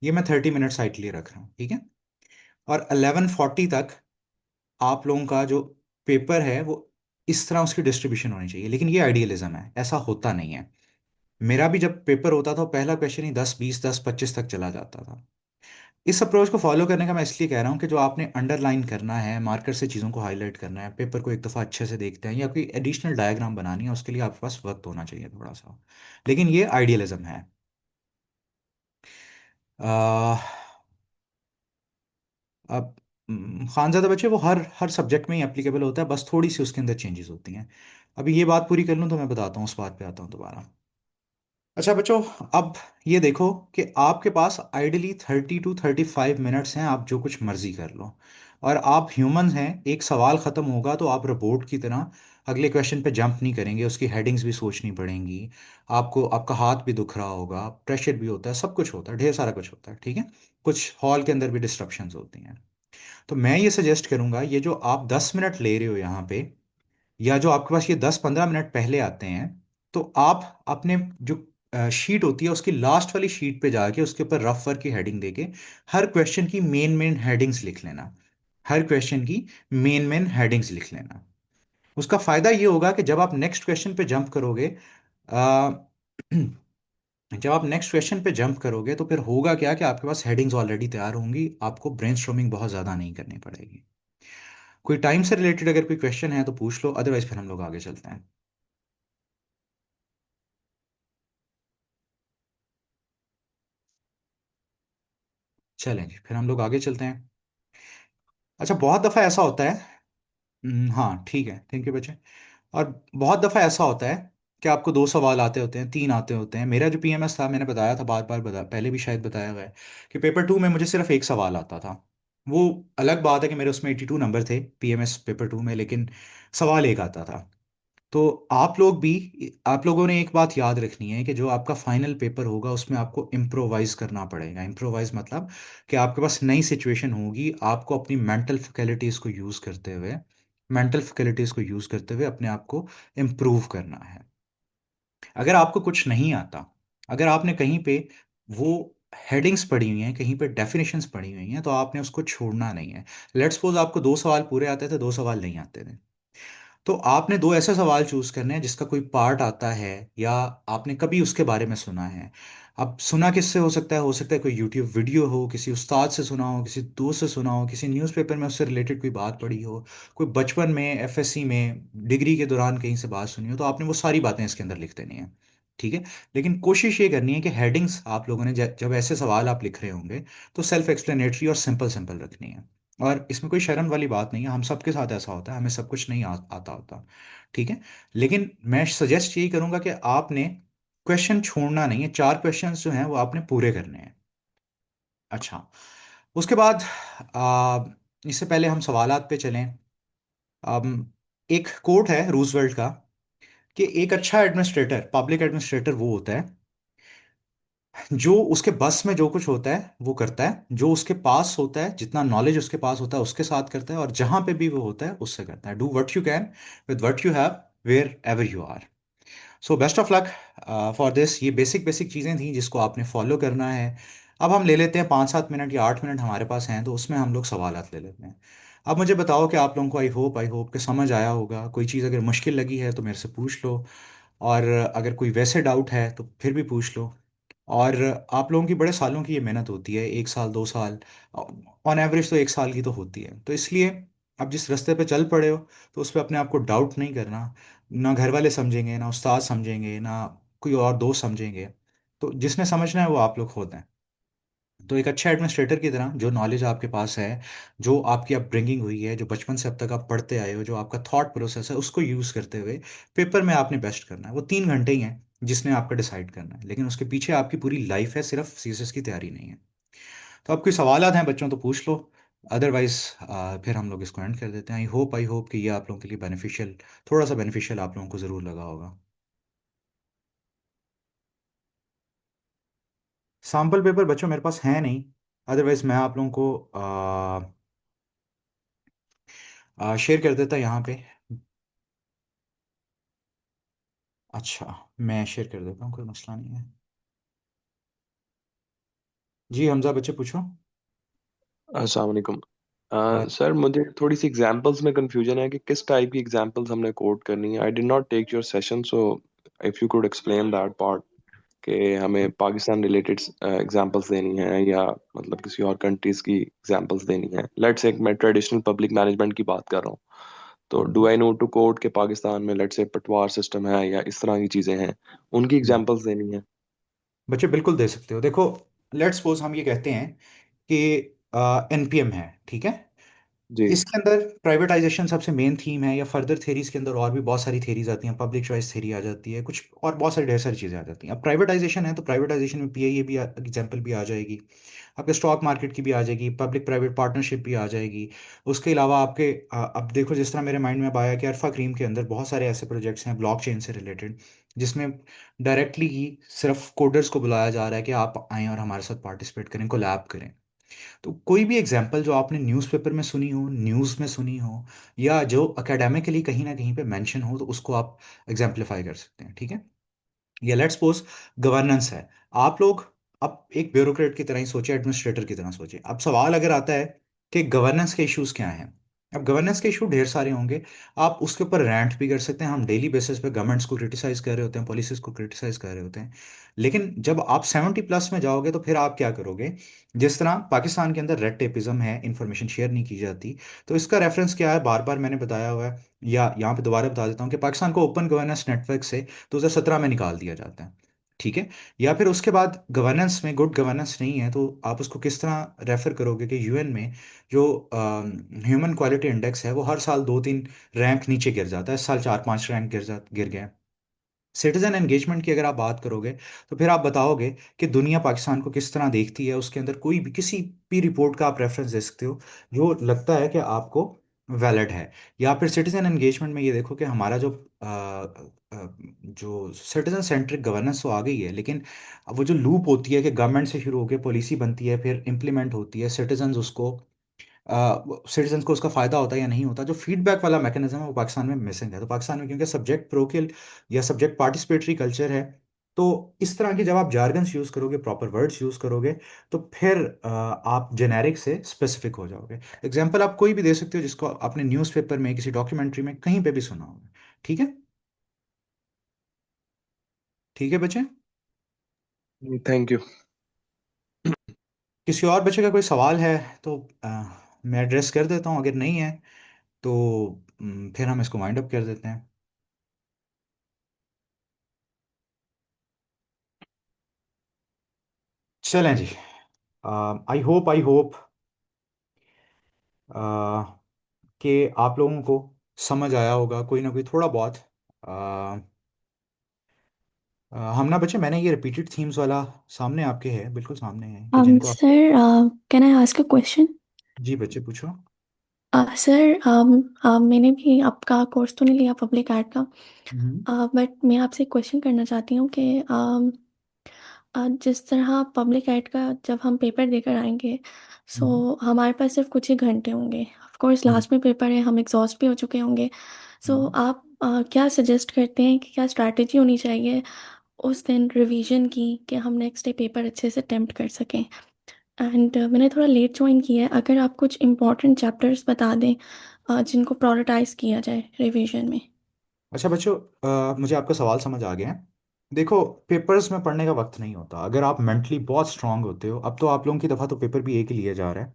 ये मैं 30 मिनट साइड के लिए रख रहा हूँ, ठीक है। और 11:40 तक आप लोगों का जो पेपर है वो इस तरह उसकी डिस्ट्रीब्यूशन होनी चाहिए। लेकिन ये आइडियलिज्म है, ऐसा होता नहीं है। मेरा भी जब पेपर होता था, पहला क्वेश्चन ही 10-20, 10-25 तक चला जाता था। इस अप्रोच को फॉलो करने का मैं इसलिए कह रहा हूँ कि जो आपने अंडरलाइन करना है, मार्कर से चीज़ों को हाईलाइट करना है, पेपर को एक दफ़ा अच्छे से देखते हैं, या कोई एडिशनल डायग्राम बनानी है, उसके लिए आपके पास वक्त होना चाहिए थोड़ा सा। लेकिन ये आइडियलिज्म है। आ, अब खानजादा बच्चे वो हर हर सब्जेक्ट में ही एप्लीकेबल होता है, बस थोड़ी सी उसके अंदर चेंजेस होती हैं। अभी ये बात पूरी कर लूँ तो मैं बताता हूँ, उस बात पे आता हूँ दोबारा। अच्छा बच्चों, अब ये देखो कि आपके पास आइडली 30 to 35 मिनट्स हैं, आप जो कुछ मर्जी कर लो। और आप ह्यूमंस हैं, एक सवाल ख़त्म होगा तो आप रोबोट की तरह अगले क्वेश्चन पे जंप नहीं करेंगे, उसकी हेडिंग्स भी सोचनी पड़ेंगी आपको, आपका हाथ भी दुख रहा होगा, प्रेशर भी होता है, सब कुछ होता है, ढेर सारा कुछ होता है। ठीक है। कुछ हॉल के अंदर भी डिस्ट्रप्शंस होती हैं। तो मैं ये सजेस्ट करूंगा, ये जो आप 10 मिनट ले रहे हो यहाँ पे, या जो आपके पास ये 10-15 मिनट पहले आते हैं, तो आप अपने जो शीट होती है उसकी लास्ट वाली शीट पे जाके उसके ऊपर रफ वर्क की हेडिंग देके हर क्वेश्चन की मेन मेन हेडिंग्स लिख लेना। हर क्वेश्चन की मेन मेन हेडिंग्स लिख लेना। उसका फायदा ये होगा कि जब आप नेक्स्ट क्वेश्चन पे जंप करोगे, अ, जब आप नेक्स्ट क्वेश्चन पे जंप करोगे तो फिर होगा क्या कि आपके पास हेडिंग्स ऑलरेडी तैयार होंगी, आपको ब्रेनस्टॉर्मिंग बहुत ज़्यादा नहीं करनी पड़ेगी। कोई टाइम से रिलेटेड अगर कोई क्वेश्चन है तो पूछ लो, अदरवाइज फिर हम लोग आगे चलते हैं। चलेंगे फिर हम लोग आगे चलते हैं। अच्छा, बहुत दफ़ा ऐसा होता है। हाँ ठीक है, थैंक यू बच्चे। और बहुत दफ़ा ऐसा होता है कि आपको दो सवाल आते होते हैं, तीन आते होते हैं। मेरा जो पीएमएस था, मैंने बताया था, बार बार पहले भी शायद बताया हुआ है कि पेपर 2 में मुझे सिर्फ एक सवाल आता था। वो अलग बात है कि मेरे उसमें 82 नंबर थे पीएमएस पेपर 2 में, लेकिन सवाल एक आता था। तो आप लोगों ने एक बात याद रखनी है कि जो आपका फाइनल पेपर होगा उसमें आपको इम्प्रोवाइज करना पड़ेगा। इम्प्रोवाइज मतलब कि आपके पास नई सिचुएशन होगी, आपको अपनी मेंटल फैकल्टीज को यूज करते हुए अपने आप को इम्प्रूव करना है। अगर आपको कुछ नहीं आता, अगर आपने कहीं पे वो हेडिंग्स पढ़ी हुई हैं, कहीं पे डेफिनेशंस पढ़ी हुई हैं, तो आपने उसको छोड़ना नहीं है। लेट्स सपोज आपको 2 सवाल पूरे आते थे, 2 सवाल नहीं आते थे, तो आपने दो ऐसे सवाल चूज करने हैं जिसका कोई पार्ट आता है या आपने कभी उसके बारे में सुना है। अब सुना किससे हो सकता है कोई यूट्यूब वीडियो हो, किसी उस्ताद से सुना हो, किसी दोस्त से सुना हो, किसी न्यूज़पेपर में उससे रिलेटेड कोई बात पढ़ी हो, कोई बचपन में एफएससी में डिग्री के दौरान कहीं से बात सुनी हो, तो आपने वो सारी बातें इसके अंदर लिख देनी है। ठीक है। लेकिन कोशिश ये करनी है कि हेडिंग्स आप लोगों ने जब ऐसे सवाल आप लिख रहे होंगे तो सेल्फ एक्सप्लेनेटरी और सिंपल सिंपल रखनी है। और इसमें कोई शर्म वाली बात नहीं है, हम सबके साथ ऐसा होता है, हमें सब कुछ नहीं आता होता। ठीक है। लेकिन मैं सजेस्ट यही करूंगा कि आपने क्वेश्चन छोड़ना नहीं है, 4 क्वेश्चंस जो हैं वो आपने पूरे करने हैं। अच्छा, उसके बाद आ, इससे पहले हम सवालात पे चलें। अम, एक कोट है रूजवेल्ट का कि एक अच्छा एडमिनिस्ट्रेटर, पब्लिक एडमिनिस्ट्रेटर वो होता है जो उसके बस में जो कुछ होता है वो करता है, जो उसके पास होता है, जितना नॉलेज उसके पास होता है उसके साथ करता है, और जहां पे भी वो होता है उससे करता है। Do what you can with what you have wherever you are. So best of luck for this. ये बेसिक बेसिक चीज़ें थी जिसको आपने फॉलो करना है। अब हम ले लेते हैं 5-7 मिनट या 8 मिनट हमारे पास हैं, तो उसमें हम लोग सवालात ले लेते हैं। अब मुझे बताओ कि आप लोगों को आई होप कि समझ आया होगा। कोई चीज़ अगर मुश्किल लगी है तो मेरे से पूछ लो, और अगर कोई वैसे डाउट है तो फिर भी पूछ लो। और आप लोगों की बड़े सालों की ये मेहनत होती है, 1 साल 2 साल, ऑन एवरेज तो 1 साल की तो होती है। तो इसलिए आप जिस रास्ते पे चल पड़े हो तो उस पर अपने आप को डाउट नहीं करना। ना घर वाले समझेंगे, ना उस्ताद समझेंगे, ना कोई और दोस्त समझेंगे। तो जिसने समझना है वो आप लोग खुद हैं। तो एक अच्छे एडमिनिस्ट्रेटर की तरह जो नॉलेज आपके पास है, जो आपकी अपब्रिंगिंग हुई है, जो बचपन से अब तक आप पढ़ते आए हो, जो आपका थॉट प्रोसेस है, उसको यूज़ करते हुए पेपर में आपने बेस्ट करना है। वो 3 घंटे ही हैं जिसने आपका डिसाइड करना है, लेकिन उसके पीछे आपकी पूरी लाइफ है, सिर्फ सीएसएस की तैयारी नहीं है। तो अब कोई सवालात हैं बच्चों तो पूछ लो, अदरवाइज फिर हम लोग इसको एंड कर देते हैं। आई होप कि ये आप लोगों के लिए बेनिफिशियल, थोड़ा सा बेनिफिशियल आप लोगों को ज़रूर लगा होगा। सैम्पल पेपर बच्चों मेरे पास है नहीं, अदरवाइज मैं आप लोगों को शेयर कर देता यहाँ पे। अच्छा, मैं शेयर कर देता हूँ, कोई मसला नहीं है। जी हमजा, बच्चे पूछो। अस्सलाम वालेकुम। वाह। सर मुझे थोड़ी सी एग्जांपल्स में कंफ्यूजन है कि किस टाइप की एग्जांपल्स हमने कोड करनी है। I did not take your session, so if you could explain that part कि हमें पाकिस्तान रिलेटेड एग्जांपल्स देनी है या मतलब किसी और कंट्रीज की एग्जांपल्स देनी है। लेट्स से मैं ट्रेडिशनल पब्लिक मैनेजमेंट की बात कर रहा हूँ, तो do I know to code के पाकिस्तान में लेट्स से पटवार सिस्टम है या इस तरह की चीज़ें हैं, उनकी हम्म। एग्जांपल्स देनी है। बच्चे बिल्कुल दे सकते हो। देखो, लेट्स सपोज हम ये कहते हैं कि एनपीएम है, ठीक है। जी। इसके अंदर प्राइवेटाइजेशन सबसे मेन थीम है, या फर्दर थेरीज के अंदर और भी बहुत सारी थेरीज आती हैं, पब्लिक चॉइस थेरी आ जाती है, कुछ और बहुत सारी ढेर सारी चीज़ें आ जाती हैं। अब प्राइवेटाइजेशन है तो प्राइवेटाइजेशन में पीआईए भी एग्जाम्पल भी आ जाएगी, आपके स्टॉक मार्केट की भी आ जाएगी, पब्लिक प्राइवेट पार्टनरशिप भी आ जाएगी। उसके अलावा आपके अब देखो, जिस तरह मेरे माइंड में अब आया कि अल्फा क्रीम के अंदर बहुत सारे ऐसे प्रोजेक्ट्स हैं ब्लॉकचेन से रिलेटेड, जिसमें डायरेक्टली ही सिर्फ कोडर्स को बुलाया जा रहा है कि आप आएँ और हमारे साथ पार्टिसिपेट करें, कोलैब करें। तो कोई भी एग्जाम्पल जो आपने न्यूज़पेपर में सुनी हो, न्यूज़ में सुनी हो, या जो एकेडमिकली कहीं ना कहीं पे मेंशन हो, तो उसको आप एग्जाम्पलीफाई कर सकते हैं। ठीक है। या लेट्स सपोज गवर्नेंस है। आप लोग अब एक ब्यूरोक्रेट की तरह ही सोचे, एडमिनिस्ट्रेटर की तरह सोचे। अब सवाल अगर आता है कि गवर्नेंस के इश्यूज क्या हैं, अब गवर्नेंस के इशू ढेर सारे होंगे। आप उसके ऊपर रैंट भी कर सकते हैं, हम डेली बेसिस पे गवर्नमेंट्स को क्रिटिसाइज कर रहे होते हैं, पॉलिसीज को क्रिटिसाइज कर रहे होते हैं। लेकिन जब आप 70+ में जाओगे तो फिर आप क्या करोगे? जिस तरह पाकिस्तान के अंदर रेड टेपिज्म है, इंफॉर्मेशन शेयर नहीं की जाती, तो इसका रेफरेंस क्या है, बार बार मैंने बताया हुआ है, या यहाँ पे दोबारा बता देता हूँ कि पाकिस्तान को ओपन गवर्नेंस नेटवर्क से 2017 में निकाल दिया जाता है। ठीक है। या फिर उसके बाद गवर्नेंस में गुड गवर्नेंस नहीं है, तो आप उसको किस तरह रेफर करोगे कि यूएन में जो ह्यूमन क्वालिटी इंडेक्स है वो हर साल 2-3 रैंक नीचे गिर जाता है, इस साल 4-5 रैंक गिर गया। सिटीजन एंगेजमेंट की अगर आप बात करोगे तो फिर आप बताओगे कि दुनिया पाकिस्तान को किस तरह देखती है। उसके अंदर कोई भी किसी भी रिपोर्ट का आप रेफरेंस दे सकते हो जो लगता है कि आपको वैलिड है। या फिर सिटीजन एंगेजमेंट में ये देखो कि हमारा जो सिटीजन सेंट्रिक गवर्नेंस तो आ गई है, लेकिन अब वो जो लूप होती है कि गवर्नमेंट से शुरू होकर पॉलिसी बनती है, फिर इम्प्लीमेंट होती है, सिटीजन को उसका फायदा होता है या नहीं होता, जो फीडबैक वाला मैकेनिज्म है वो पाकिस्तान में मिसिंग है। तो पाकिस्तान में क्योंकि सब्जेक्ट प्रोकियल या सब्जेक्ट पार्टिसिपेटरी कल्चर है, तो इस तरह के जब आप जार्गन्स यूज करोगे, प्रॉपर वर्ड्स यूज करोगे, तो फिर आप जेनेरिक से स्पेसिफिक हो जाओगे। एग्जाम्पल आप कोई भी दे सकते हो जिसको आपने न्यूज़पेपर में, किसी डॉक्यूमेंट्री में, कहीं पे भी सुना होगा। ठीक है। ठीक है बच्चे। Thank you. किसी और बच्चे का कोई सवाल है तो मैं एड्रेस कर देता हूँ, अगर नहीं है तो फिर हम इसको वाइंड अप कर देते हैं। चलें जी। आई होप कि आप लोगों को समझ आया होगा कोई ना कोई थोड़ा बहुत। आ, हम ना बच्चे, मैंने ये रिपीटेड थीम्स वाला सामने आपके है, बिल्कुल सामने है, कि जिनको आप। Sir, can I ask a question? जी बच्चे पूछो। सर, मैंने भी आपका कोर्स तो नहीं लिया पब्लिक आर्ट का, हम्म। बट मैं आपसे क्वेश्चन करना चाहती हूँ कि जिस तरह पब्लिक एड का जब हम पेपर देकर आएंगे, सो हम्म। हमारे पास सिर्फ कुछ ही घंटे होंगे। Of course hmm. लास्ट में पेपर है, हम एग्जॉस्ट भी हो चुके होंगे। सो हम्म। आप क्या सजेस्ट करते हैं कि क्या स्ट्रैटेजी होनी चाहिए उस दिन रिवीजन की, कि हम नेक्स्ट डे पेपर अच्छे से अटेम्प्ट कर सकें? एंड मैंने थोड़ा लेट ज्वाइन किया है, अगर आप कुछ इम्पोर्टेंट चैप्टर्स बता दें जिनको प्रायोरिटाइज किया जाए रिवीजन में। अच्छा बच्चों, मुझे आपका सवाल समझ आ गया है। देखो, पेपर्स में पढ़ने का वक्त नहीं होता। अगर आप मेंटली बहुत स्ट्रांग होते हो, अब तो आप लोगों की दफ़ा तो पेपर भी एक ही लिया जा रहा है,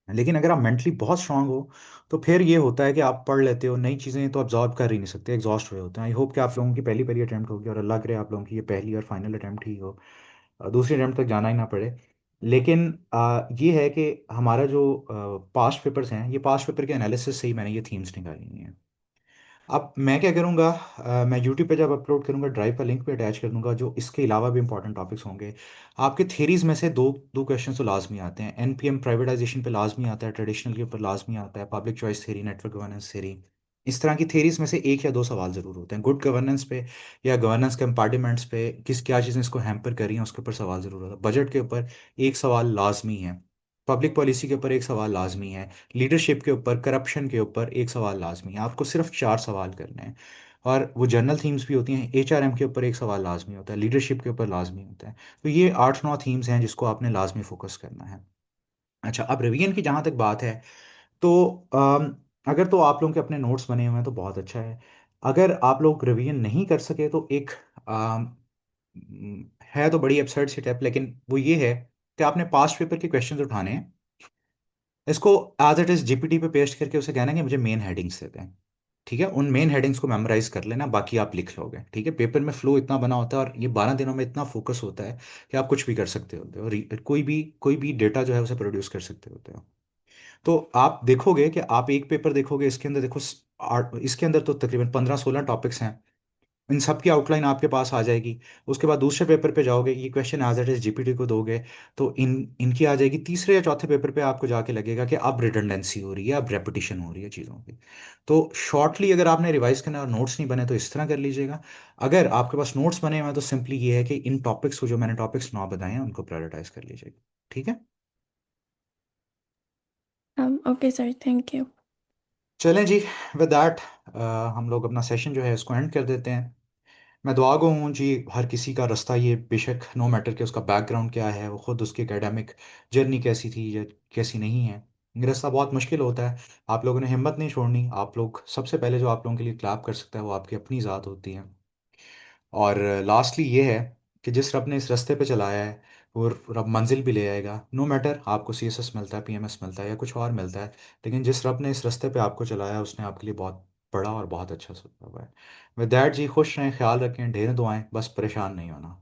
लेकिन अगर आप मेंटली बहुत स्ट्रांग हो तो फिर ये होता है कि आप पढ़ लेते हो, नई चीज़ें तो अब्जॉर्ब कर ही नहीं सकते, एग्जॉस्ट हुए होते हैं। आई होप कि आप लोगों की पहली पहली अटैम्प्ट होगी, और अल्लाह करे आप लोगों की ये पहली और फाइनल अटैम्प्ट ही हो, दूसरी अटैम्प्ट तक जाना ही ना पड़े। लेकिन ये है कि हमारा जो पास्ट पेपर्स हैं, ये पास्ट पेपर के एनालिसिस से ही मैंने ये थीम्स निकाली हुई हैं। अब मैं क्या करूँगा, मैं यूट्यूब पे जब अपलोड करूँगा, ड्राइव का लिंक पे अटैच कर दूंगा, जो इसके अलावा भी इंपॉर्टेंट टॉपिक्स होंगे। आपके थेरीज में से दो दो क्वेश्चन तो लाजमी आते हैं। एनपीएम प्राइवेटाइजेशन पे लाजमी आता है, ट्रेडिशनल के ऊपर लाजमी आता है, public choice theory, network governance theory. इस तरह की थेरीज में से एक या दो सवाल जरूर होते हैं। गुड गवर्नेंस पे या गवर्नेंस कंपार्टमेंट्स पे किस क्या चीज़ें इसको हैम्पर कर रही हैं, उसके ऊपर सवाल जरूर होता है। बजट के ऊपर एक सवाल लाजमी है। पब्लिक पॉलिसी के ऊपर एक सवाल लाजमी है। लीडरशिप के ऊपर, करप्शन के ऊपर एक सवाल लाजमी है। आपको सिर्फ चार सवाल करने हैं। और वो जनरल थीम्स भी होती हैं। एचआरएम के ऊपर एक सवाल लाजमी होता है, लीडरशिप के ऊपर लाजमी होता है। तो ये 8-9 थीम्स हैं जिसको आपने लाजमी फोकस करना है। अच्छा, अब रिवीजन की जहाँ तक बात है, तो अगर तो आप लोगों के अपने नोट्स बने हुए हैं तो बहुत अच्छा है। अगर आप लोग रिवीजन नहीं कर सके तो एक है तो बड़ी एब्सर्ड सी टिप, लेकिन वो ये है कि आपने पास्ट पेपर के क्वेश्चंस उठाने हैं, इसको एज इट इज जीपीटी पे पेस्ट करके उसे कहना है कि मुझे मेन हेडिंग्स देते हैं। ठीक है, उन मेन हेडिंग्स को मेमोराइज कर लेना, बाकी आप लिख लोगे। ठीक है, पेपर में फ्लो इतना बना होता है और ये 12 दिनों में इतना फोकस होता है कि आप कुछ भी कर सकते होते हो, और कोई भी डेटा जो है उसे प्रोड्यूस कर सकते होते हो। तो आप देखोगे कि आप एक पेपर देखोगे, इसके अंदर देखो, इसके अंदर तो तकरीबन 15-16 टॉपिक्स हैं। इन सब की आउटलाइन आपके पास आ जाएगी। उसके बाद दूसरे पेपर पे जाओगे, ये question as it is GPT को दोगे, तो इनकी आ जाएगी। तीसरे या चौथे पेपर पे आपको जाके लगेगा कि अब रिडंडेंसी हो रही है, अब रेपिटेशन हो रही है चीज़ों की। तो शॉर्टली अगर आपने रिवाइज करना और नोट्स नहीं बने तो इस तरह कर लीजिएगा। अगर आपके पास नोट्स बने हुए हैं तो सिंपली ये है कि इन टॉपिक्स को, जो मैंने टॉपिक्स 9 बताए हैं, उनको प्रायोरिटाइज कर लीजिएगा। ठीक है। Okay sir, thank you. चलें जी। विद दैट हम लोग अपना सेशन जो है इसको एंड कर देते हैं। मैं दुआ गो हूँ जी, हर किसी का रास्ता ये बेशक, नो मैटर कि उसका बैकग्राउंड क्या है, वो खुद उसकी एकेडमिक जर्नी कैसी थी या कैसी नहीं है, ये रास्ता बहुत मुश्किल होता है। आप लोगों ने हिम्मत नहीं छोड़नी। आप लोग सबसे पहले जो आप लोगों के लिए क्लैप कर सकता है वो आपकी अपनी ज़ात होती है। और लास्टली ये है कि जिस रब ने इस रास्ते पे चलाया है, वो रब मंजिल भी ले आएगा। नो मैटर आपको सीएसएस मिलता है, पीएमएस मिलता है या कुछ और मिलता है, लेकिन जिस रब ने इस रास्ते पे आपको चलाया है उसने आपके लिए बहुत बड़ा और बहुत अच्छा सोचा हुआ है। विद दैट जी, खुश रहें, ख्याल रखें, ढेर दुआएं, बस परेशान नहीं होना।